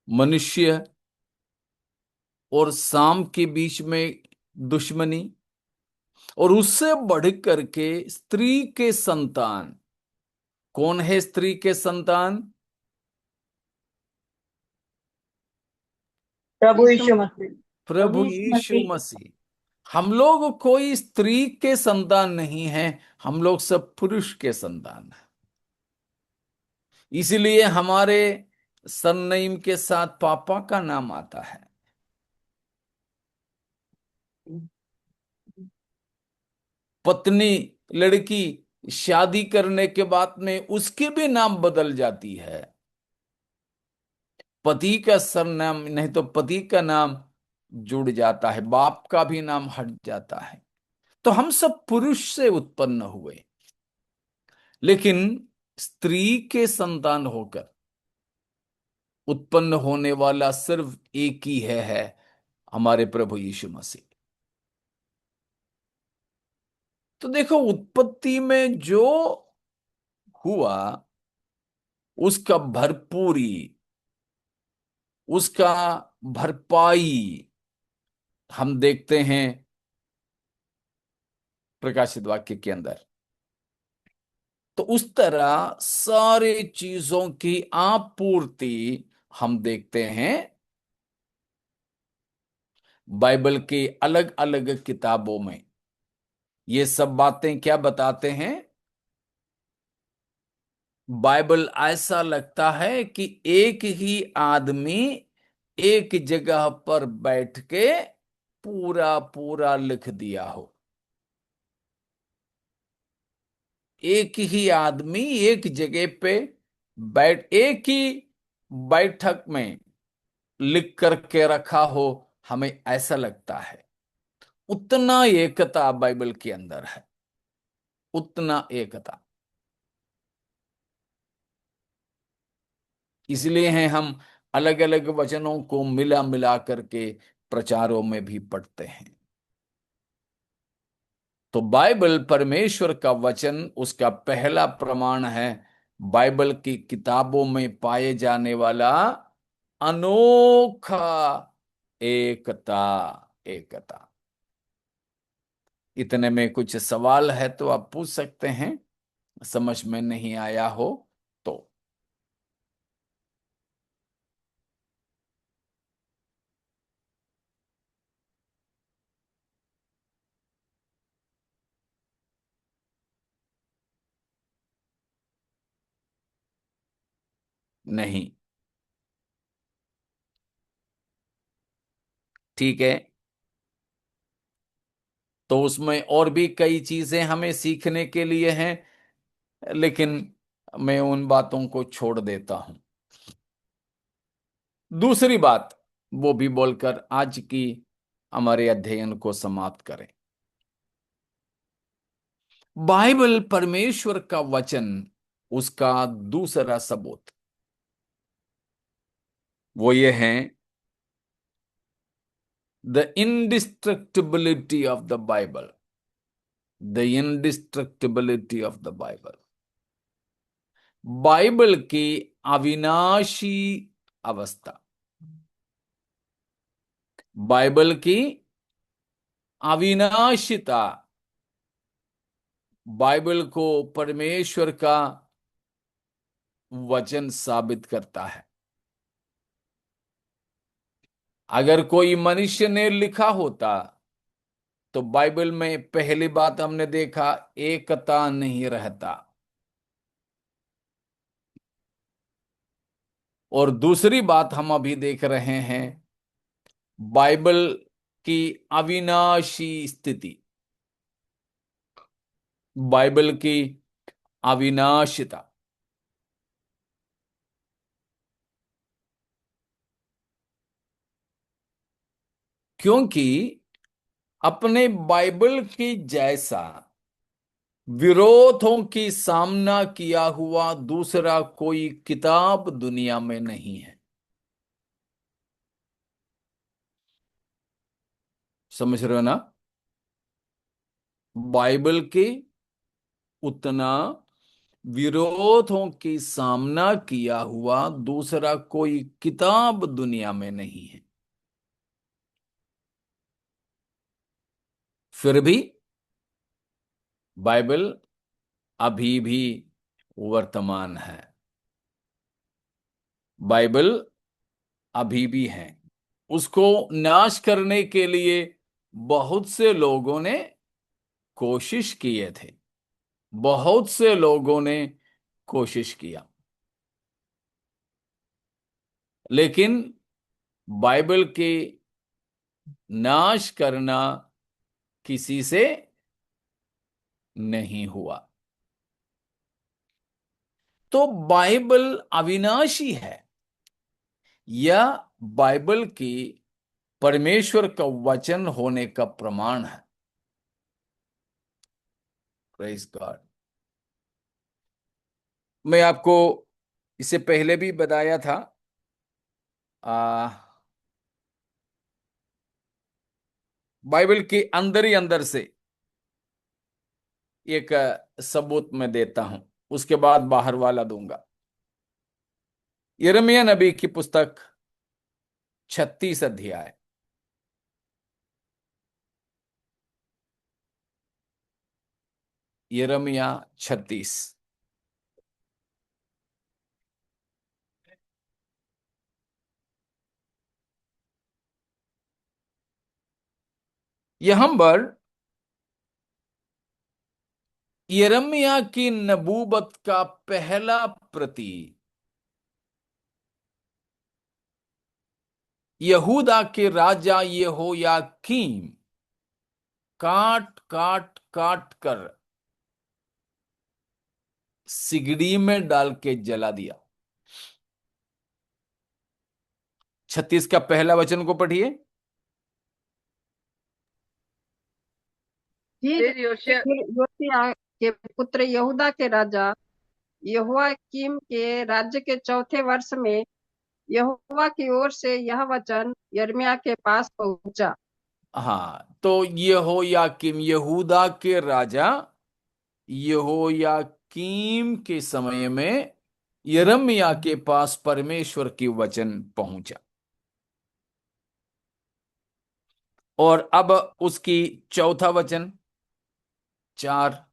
मनुष्य और सांप के बीच में दुश्मनी, और उससे बढ़ करके स्त्री के संतान। कौन है स्त्री के संतान? प्रभु यीशु यीशु मसीह। प्रभु प्रभु यीशु यीशु मसीह। मसीह। हम लोग कोई स्त्री के संतान नहीं हैं, हम लोग सब पुरुष के संतान हैं। इसलिए हमारे सरनेम के साथ पापा का नाम आता है। पत्नी, लड़की शादी करने के बाद में उसके भी नाम बदल जाती है। पति का सरनाम नहीं तो पति का नाम जुड़ जाता है, बाप का भी नाम हट जाता है। तो हम सब पुरुष से उत्पन्न हुए, लेकिन स्त्री के संतान होकर उत्पन्न होने वाला सिर्फ एक ही है हमारे प्रभु यीशु मसीह। तो देखो, उत्पत्ति में जो हुआ उसका भरपूरी, उसका भरपाई हम देखते हैं प्रकाशित वाक्य के अंदर। तो उस तरह सारे चीजों की आपूर्ति हम देखते हैं बाइबल के अलग अलग किताबों में। ये सब बातें क्या बताते हैं? बाइबल ऐसा लगता है कि एक ही आदमी एक जगह पर बैठ के पूरा पूरा लिख दिया हो। एक ही आदमी एक जगह पे एक ही बैठक में लिख करके रखा हो, हमें ऐसा लगता है। उतना एकता बाइबल के अंदर है, उतना एकता। इसलिए हैं हम अलग अलग वचनों को मिला मिला करके प्रचारों में भी पढ़ते हैं। तो बाइबल परमेश्वर का वचन, उसका पहला प्रमाण है बाइबल की किताबों में पाए जाने वाला अनोखा एकता। एकता। इतने में कुछ सवाल है तो आप पूछ सकते हैं, समझ में नहीं आया हो तो। नहीं। ठीक है, तो उसमें और भी कई चीजें हमें सीखने के लिए हैं, लेकिन मैं उन बातों को छोड़ देता हूं। दूसरी बात वो भी बोलकर आज की हमारे अध्ययन को समाप्त करें। बाइबल परमेश्वर का वचन, उसका दूसरा सबूत वो ये है, the indestructibility of the Bible. The indestructibility of the Bible. Bible की अविनाशी अवस्था। बाइबल की अविनाशिता बाइबल को परमेश्वर का वचन साबित करता है। अगर कोई मनुष्य ने लिखा होता तो बाइबल में पहली बात हमने देखा, एकता नहीं रहता। और दूसरी बात हम अभी देख रहे हैं, बाइबल की अविनाशी स्थिति, बाइबल की अविनाशिता। क्योंकि अपने बाइबल की जैसा विरोधों की सामना किया हुआ दूसरा कोई किताब दुनिया में नहीं है। समझ रहे हो ना? बाइबल के उतना विरोधों की सामना किया हुआ दूसरा कोई किताब दुनिया में नहीं है। फिर भी बाइबल अभी भी वर्तमान है। बाइबल अभी भी है। उसको नाश करने के लिए बहुत से लोगों ने कोशिश किए थे। बहुत से लोगों ने कोशिश किया, लेकिन बाइबल के नाश करना किसी से नहीं हुआ। तो बाइबल अविनाशी है, या बाइबल की परमेश्वर का वचन होने का प्रमाण है। Praise God. मैं आपको इससे पहले भी बताया था, आ, बाइबल के अंदर ही अंदर से एक सबूत मैं देता हूं, उसके बाद बाहर वाला दूंगा। यिर्मयाह नबी की पुस्तक 36 अध्याय। यिर्मयाह 36। यहां पर यिर्मयाह की नबूवत का पहला प्रति यहूदा के राजा यहोयाकीम काट काट काट कर सिगड़ी में डाल के जला दिया। 36 का पहला वचन को पढ़िए। फिर योशिया फिर योशिय्याह के पुत्र यहूदा के राजा यहोयाकीम के राज्य के चौथे वर्ष में यहोवा की ओर से यह वचन यिर्मयाह के पास पहुंचा। हाँ, तो यहोयाकीम, यहूदा के राजा यहोयाकीम के समय में यिर्मयाह के पास परमेश्वर की वचन पहुंचा। और अब उसकी चौथा वचन 4।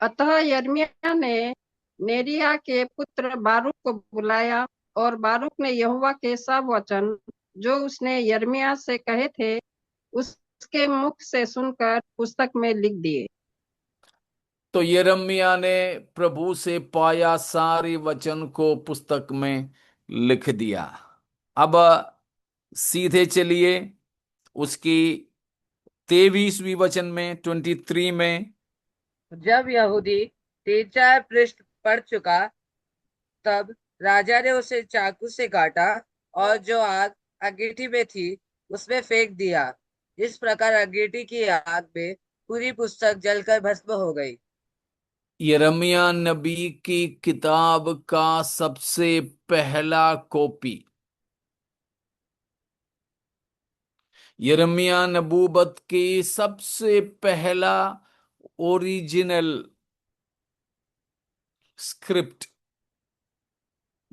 अतः यिर्मयाह ने नेरिय्याह के पुत्र बारूक को बुलाया, और बारूक ने यहोवा के सब वचन जो उसने यिर्मयाह से कहे थे उसके मुख से सुनकर पुस्तक में लिख दिए। तो यिर्मयाह ने प्रभु से पाया सारे वचन को पुस्तक में लिख दिया। अब सीधे चलिए उसकी 23वीं वचन में, 23 में। जब यहूदी 3-4 पृष्ठ पढ़ चुका, तब राजा ने उसे चाकू से काटा और जो आग अंगीठी में थी उसमें फेंक दिया। इस प्रकार अंगीठी की आग में पूरी पुस्तक जलकर भस्म हो गई। यिर्मयाह नबी की किताब का सबसे पहला कॉपी, यिर्मयाह नबूवत की सबसे पहला ओरिजिनल स्क्रिप्ट,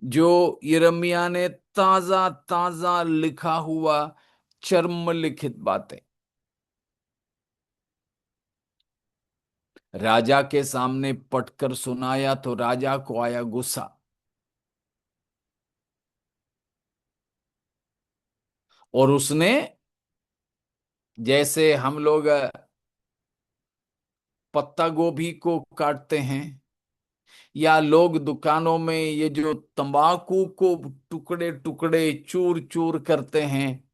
जो यिर्मयाह ने ताजा ताजा लिखा हुआ चर्म लिखित बातें राजा के सामने पढ़कर सुनाया, तो राजा को आया गुस्सा। और उसने, जैसे हम लोग पत्ता गोभी को काटते हैं, या लोग दुकानों में ये जो तंबाकू को टुकड़े टुकड़े चूर चूर करते हैं,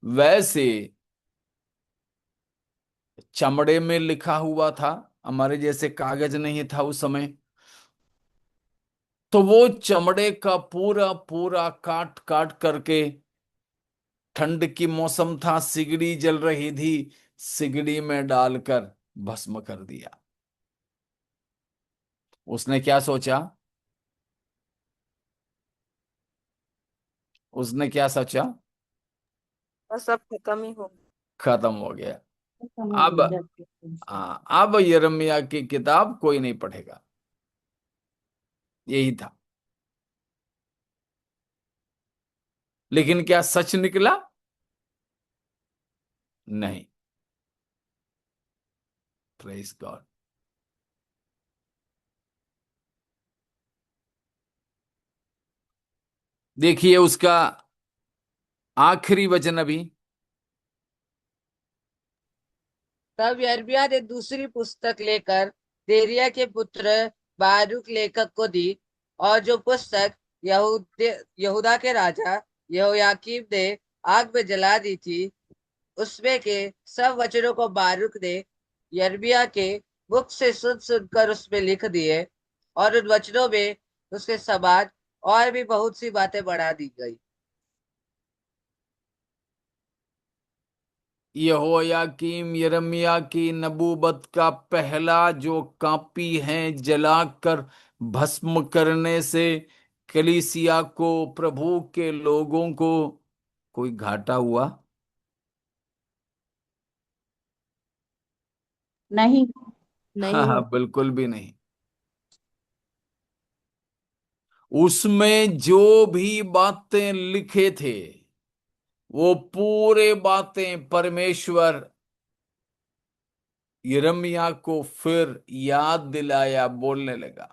वैसे चमड़े में लिखा हुआ था। हमारे जैसे कागज नहीं था उस समय, तो वो चमड़े का पूरा पूरा काट काट करके, ठंड की मौसम था, सिगड़ी जल रही थी, सिगड़ी में डालकर भस्म कर दिया। उसने क्या सोचा? उसने क्या सोचा? और सब खत्म ही हो गया। खत्म हो गया। अब समझ गए। अब यिर्मयाह की किताब कोई नहीं पढ़ेगा, यही था। लेकिन क्या सच निकला? नहीं। Praise God. देखिए उसका आखिरी वचन अभी। तब यिर्मयाह ने दूसरी पुस्तक लेकर नेरिय्याह के पुत्र बारूक लेखक को दी, और जो पुस्तक यहूदा के राजा यहोयाकीम ने आग में जला दी थी, उसमें के सब वचनों को बारूक ने यिर्मयाह के मुख से सुन सुनकर उसमें लिख दिए, और उन वचनों में उसके समान और भी बहुत सी बातें बढ़ा दी गई। यहोयाकीम यिर्मयाह की नबूवत का पहला जो कॉपी है, जलाकर भस्म करने से कलीसिया को, प्रभु के लोगों को कोई घाटा हुआ? नहीं। नहीं हाँ, हो। बिल्कुल भी नहीं। उसमें जो भी बातें लिखे थे, वो पूरे बातें परमेश्वर यिर्मयाह को फिर याद दिलाया, बोलने लगा।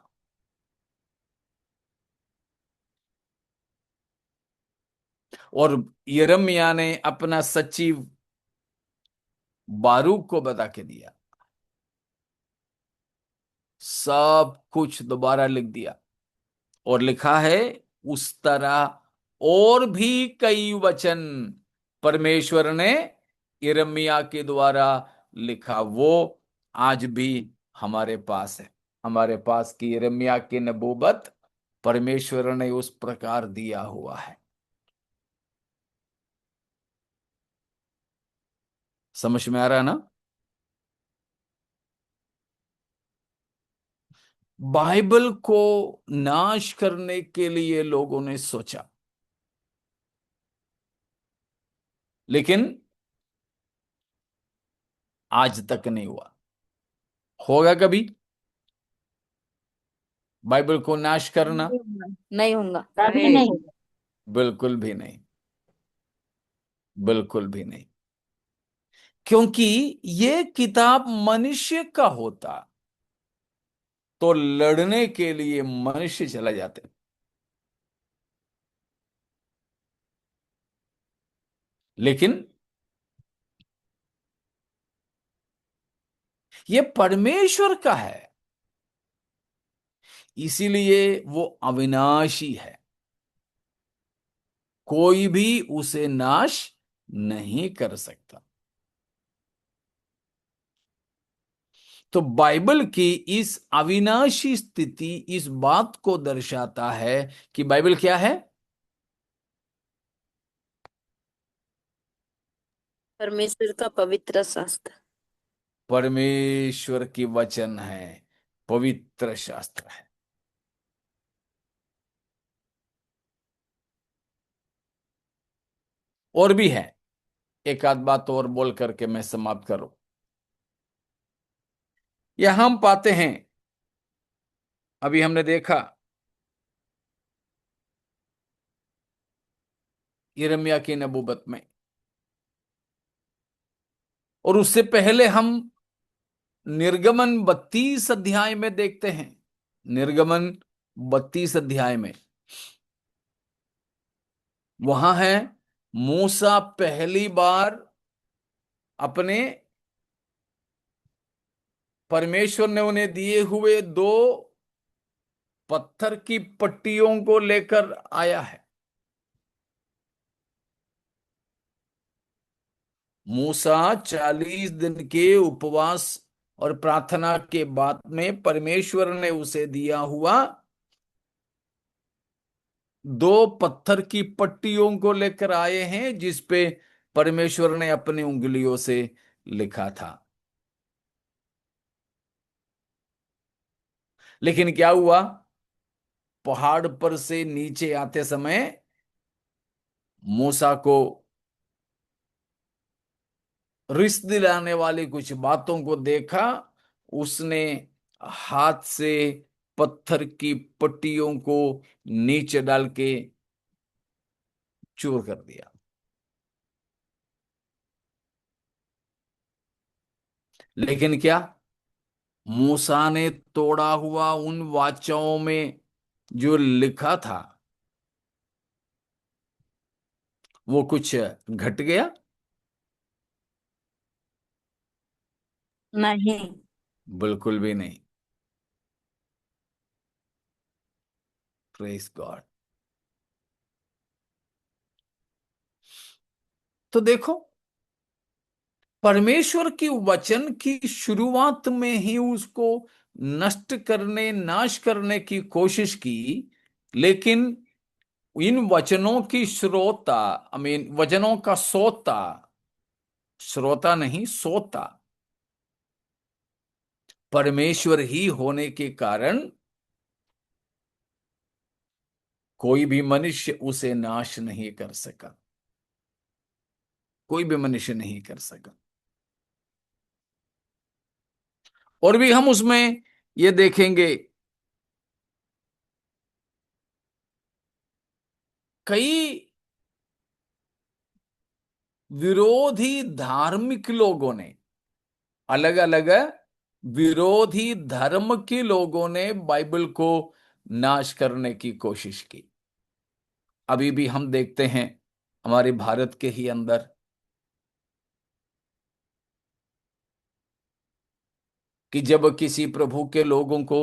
और यिर्मयाह ने अपना सचिव बारूक को बता के दिया, सब कुछ दोबारा लिख दिया। और लिखा है उस तरह और भी कई वचन परमेश्वर ने यिर्मयाह के द्वारा लिखा, वो आज भी हमारे पास है। हमारे पास की यिर्मयाह की नबूवत परमेश्वर ने उस प्रकार दिया हुआ है। समझ में आ रहा है ना? बाइबल को नाश करने के लिए लोगों ने सोचा, लेकिन आज तक नहीं हुआ। होगा कभी बाइबल को नाश करना? नहीं होगा। कभी नहीं नहीं। होगा। बिल्कुल भी नहीं, बिल्कुल भी नहीं। क्योंकि ये किताब मनुष्य का होता तो लड़ने के लिए मनुष्य चला जाते, लेकिन ये परमेश्वर का है, इसीलिए वो अविनाशी है, कोई भी उसे नाश नहीं कर सकता। तो बाइबल की इस अविनाशी स्थिति इस बात को दर्शाता है कि बाइबल क्या है? परमेश्वर का पवित्र शास्त्र। परमेश्वर की वचन है, पवित्र शास्त्र है। और भी है, एक आध बात और बोल करके मैं समाप्त करूं। यह हम पाते हैं, अभी हमने देखा यिर्मयाह की नबूवत में, और उससे पहले हम निर्गमन 32 अध्याय में देखते हैं। निर्गमन 32 अध्याय में वहां है, मूसा पहली बार अपने परमेश्वर ने उन्हें दिए हुए 2 पत्थर की पट्टियों को लेकर आया है। मूसा 40 दिन के उपवास और प्रार्थना के बाद में परमेश्वर ने उसे दिया हुआ 2 पत्थर की पट्टियों को लेकर आए हैं, जिस पे परमेश्वर ने अपनी उंगलियों से लिखा था। लेकिन क्या हुआ, पहाड़ पर से नीचे आते समय मूसा को रिस दिलाने वाली कुछ बातों को देखा। उसने हाथ से पत्थर की पट्टियों को नीचे डाल के चूर कर दिया। लेकिन क्या, मूसा ने तोड़ा हुआ उन वाचाओं में जो लिखा था वो कुछ घट गया? नहीं। बिल्कुल भी नहीं। Praise God. तो देखो, परमेश्वर की वचन की शुरुआत में ही उसको नष्ट करने, नाश करने की कोशिश की, लेकिन इन वचनों की श्रोता, आई मीन वचनों का सोता, श्रोता नहीं सोता परमेश्वर ही होने के कारण कोई भी मनुष्य उसे नाश नहीं कर सका, कोई भी मनुष्य नहीं कर सका। और भी हम उसमें ये देखेंगे, कई विरोधी धार्मिक लोगों ने, अलग अलग विरोधी धर्म के लोगों ने बाइबल को नाश करने की कोशिश की। अभी भी हम देखते हैं हमारे भारत के ही अंदर कि जब किसी प्रभु के लोगों को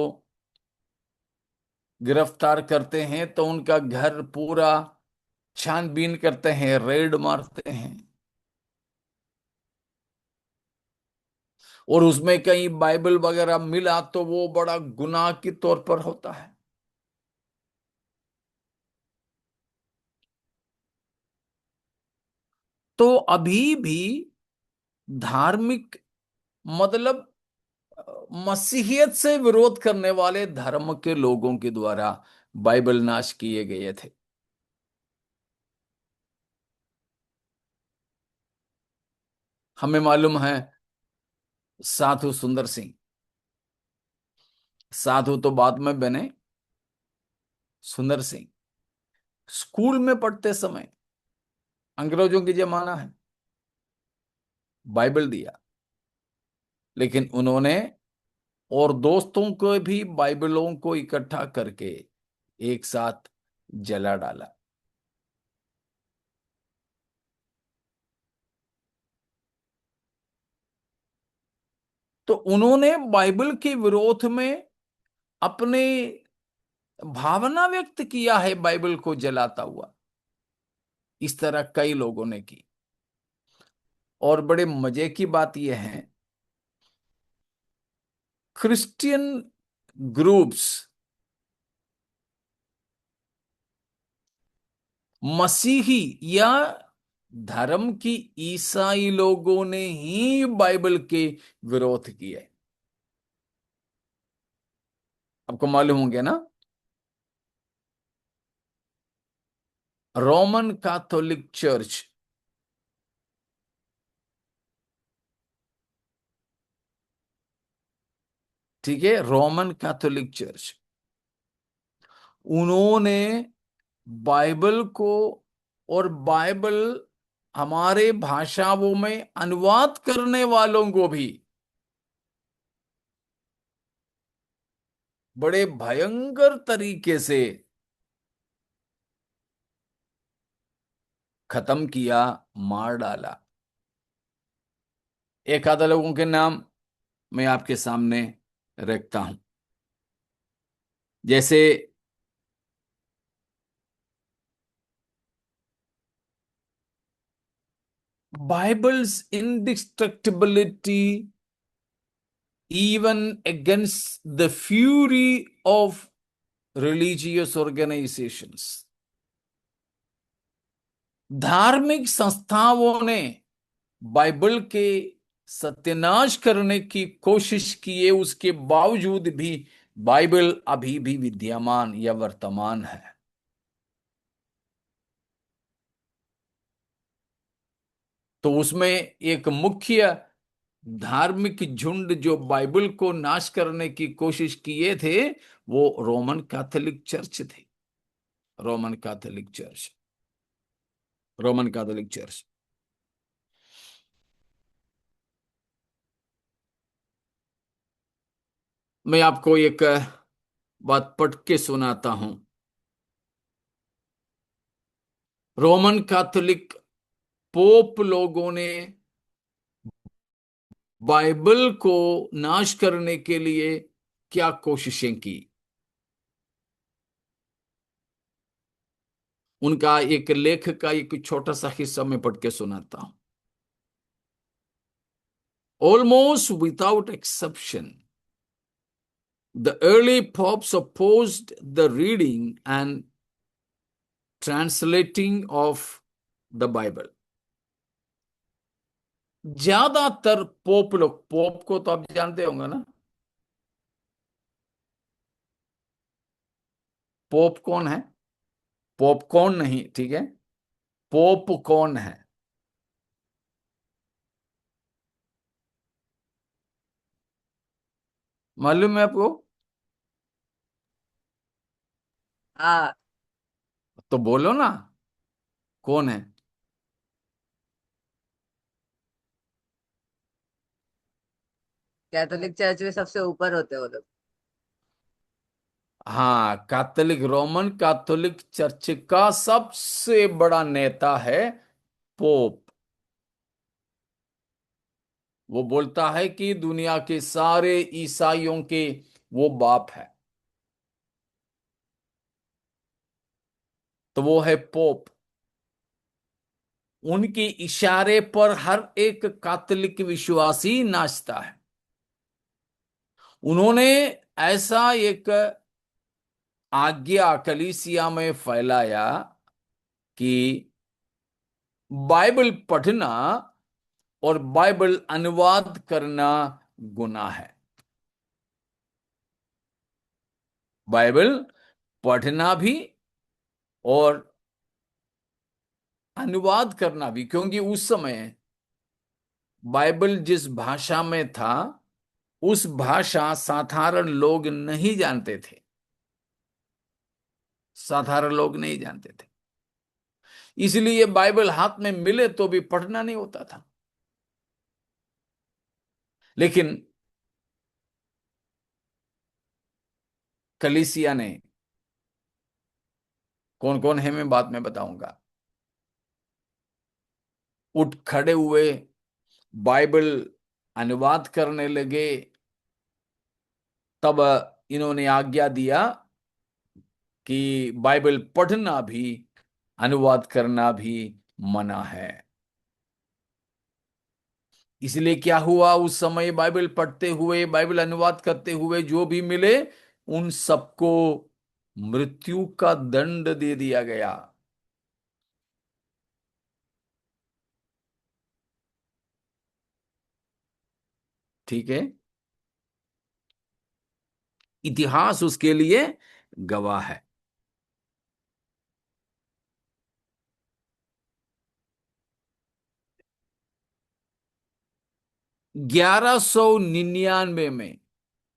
गिरफ्तार करते हैं तो उनका घर पूरा छानबीन करते हैं, रेड मारते हैं, और उसमें कहीं बाइबल वगैरह मिला तो वो बड़ा गुनाह के तौर पर होता है। तो अभी भी धार्मिक, मतलब मसीहियत से विरोध करने वाले धर्म के लोगों के द्वारा बाइबल नाश किए गए थे। हमें मालूम है साधु सुंदर सिंह, साधु तो बाद में बने सुंदर सिंह, स्कूल में पढ़ते समय, अंग्रेजों की जमाना है, बाइबल दिया, लेकिन उन्होंने और दोस्तों को भी बाइबलों को इकट्ठा करके एक साथ जला डाला। तो उन्होंने बाइबल के विरोध में अपने भावना व्यक्त किया है बाइबल को जलाता हुआ। इस तरह कई लोगों ने की। और बड़े मजे की बात यह है, क्रिश्चियन ग्रुप्स, मसीही या धर्म की ईसाई लोगों ने ही बाइबल के विरोध किए। आपको मालूम होंगे ना, रोमन कैथोलिक चर्च, ठीक है, रोमन कैथोलिक चर्च, उन्होंने बाइबल को और बाइबल हमारे भाषाओं में अनुवाद करने वालों को भी बड़े भयंकर तरीके से खत्म किया, मार डाला। एक आधा लोगों के नाम मैं आपके सामने रखता हूं, जैसे Bibles इंडिस्ट्रक्टिबिलिटी even against the fury of religious organizations। धार्मिक संस्थाओं ने बाइबल के सत्यानाश करने की कोशिश किए, उसके बावजूद भी बाइबल अभी भी विद्यमान या वर्तमान है। तो उसमें एक मुख्य धार्मिक झुंड जो बाइबल को नाश करने की कोशिश किए थे, वो रोमन कैथोलिक चर्च थे। Roman Catholic church, Roman Catholic church. मैं आपको एक बात पढ़ के सुनाता हूं। रोमन कैथोलिक पोप लोगों ने बाइबल को नाश करने के लिए क्या कोशिशें की। उनका एक लेख का एक छोटा सा हिस्सा मैं पढ़ के सुनाता हूं। Almost without exception, the early popes opposed the reading and translating of the Bible। ज्यादातर पोप लोग, पोप को तो आप जानते होंगे ना, पोप कौन है? पोप कौन नहीं, ठीक है, पोप कौन है? मालूम है आपको? हाँ, तो बोलो ना, कौन है? कैथोलिक चर्च में सबसे ऊपर होते हैं वो लोग। हाँ, कैथोलिक, रोमन कैथोलिक चर्च का सबसे बड़ा नेता है पोप। वो बोलता है कि दुनिया के सारे ईसाइयों के वो बाप है, तो वो है पोप। उनके इशारे पर हर एक कैथोलिक विश्वासी नाचता है। उन्होंने ऐसा एक आज्ञा कलीसिया में फैलाया कि बाइबल पढ़ना और बाइबल अनुवाद करना गुनाह है। बाइबल पढ़ना भी और अनुवाद करना भी, क्योंकि उस समय बाइबल जिस भाषा में था उस भाषा साधारण लोग नहीं जानते थे, साधारण लोग नहीं जानते थे। इसलिए बाइबल हाथ में मिले तो भी पढ़ना नहीं होता था। लेकिन कलीसिया ने, कौन कौन है मैं बाद में बताऊंगा, उठ खड़े हुए, बाइबल अनुवाद करने लगे। तब इन्होंने आज्ञा दिया कि बाइबल पढ़ना भी, अनुवाद करना भी मना है। इसलिए क्या हुआ, उस समय बाइबल पढ़ते हुए, बाइबल अनुवाद करते हुए जो भी मिले उन सबको मृत्यु का दंड दे दिया गया। ठीक है, इतिहास उसके लिए गवाह है। 1199 में,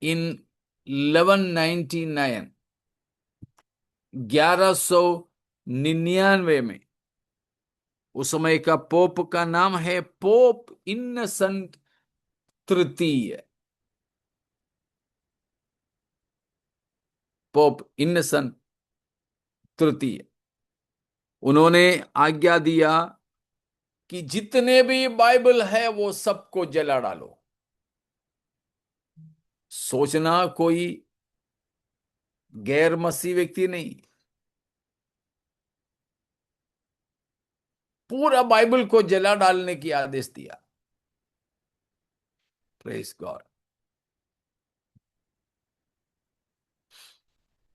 इन 1199, 1199 में, उस समय का पोप का नाम है पोप इन्नसेंट तृतीय। पोप इन्नसेंट तृतीय, उन्होंने आज्ञा दिया कि जितने भी बाइबल है वो सबको जला डालो। सोचना कोई गैर मसीह व्यक्ति नहीं, पूरा बाइबल को जला डालने की आदेश दिया। Praise God.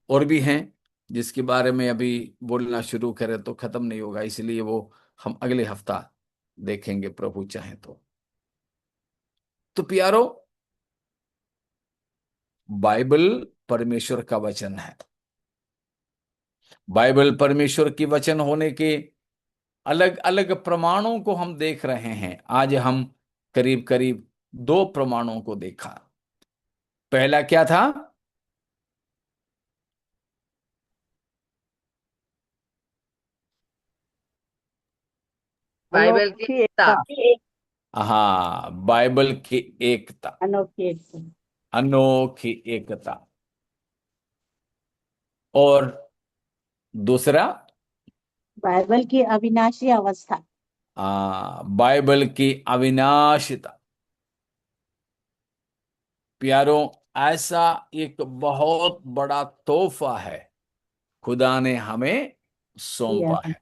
और भी हैं जिसके बारे में अभी बोलना शुरू करें तो खत्म नहीं होगा, इसलिए वो हम अगले हफ्ता देखेंगे प्रभु चाहे तो प्यारो, बाइबल परमेश्वर का वचन है। बाइबल परमेश्वर की वचन होने के अलग अलग प्रमाणों को हम देख रहे हैं। आज हम करीब करीब 2 प्रमाणों को देखा। पहला क्या था? बाइबल की अनोखी एकता। एकता। हाँ, बाइबल की एकता, अनोखी एकता। अनोखी एकता। और दूसरा, बाइबल की अविनाशी अवस्था। बाइबल की अविनाशिता। प्यारों, ऐसा एक बहुत बड़ा तोहफा है खुदा ने हमें दिया सौंपा है। है।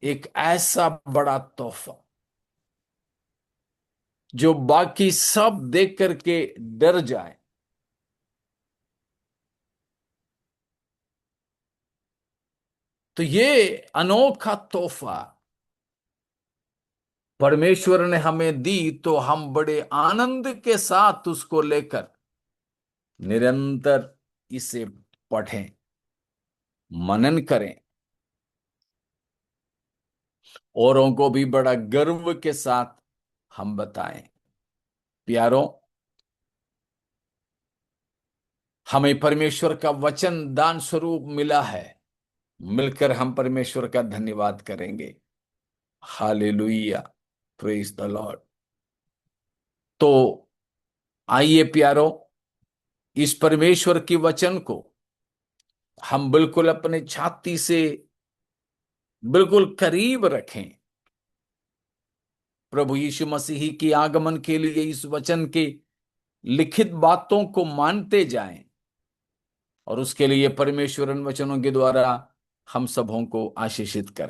एक ऐसा बड़ा तोहफा जो बाकी सब देख करके डर जाए। तो ये अनोखा तोहफा परमेश्वर ने हमें दी, तो हम बड़े आनंद के साथ उसको लेकर निरंतर इसे पढ़ें, मनन करें, औरों को भी बड़ा गर्व के साथ हम बताएं। प्यारों, हमें परमेश्वर का वचन दान स्वरूप मिला है। मिलकर हम परमेश्वर का धन्यवाद करेंगे। Hallelujah, praise the Lord. तो आइए प्यारों, इस परमेश्वर की वचन को हम बिल्कुल अपने छाती से बिल्कुल करीब रखें। प्रभु यीशु मसीह की आगमन के लिए इस वचन के लिखित बातों को मानते जाएं, और उसके लिए परमेश्वर इन वचनों के द्वारा हम सबों को आशीषित करें।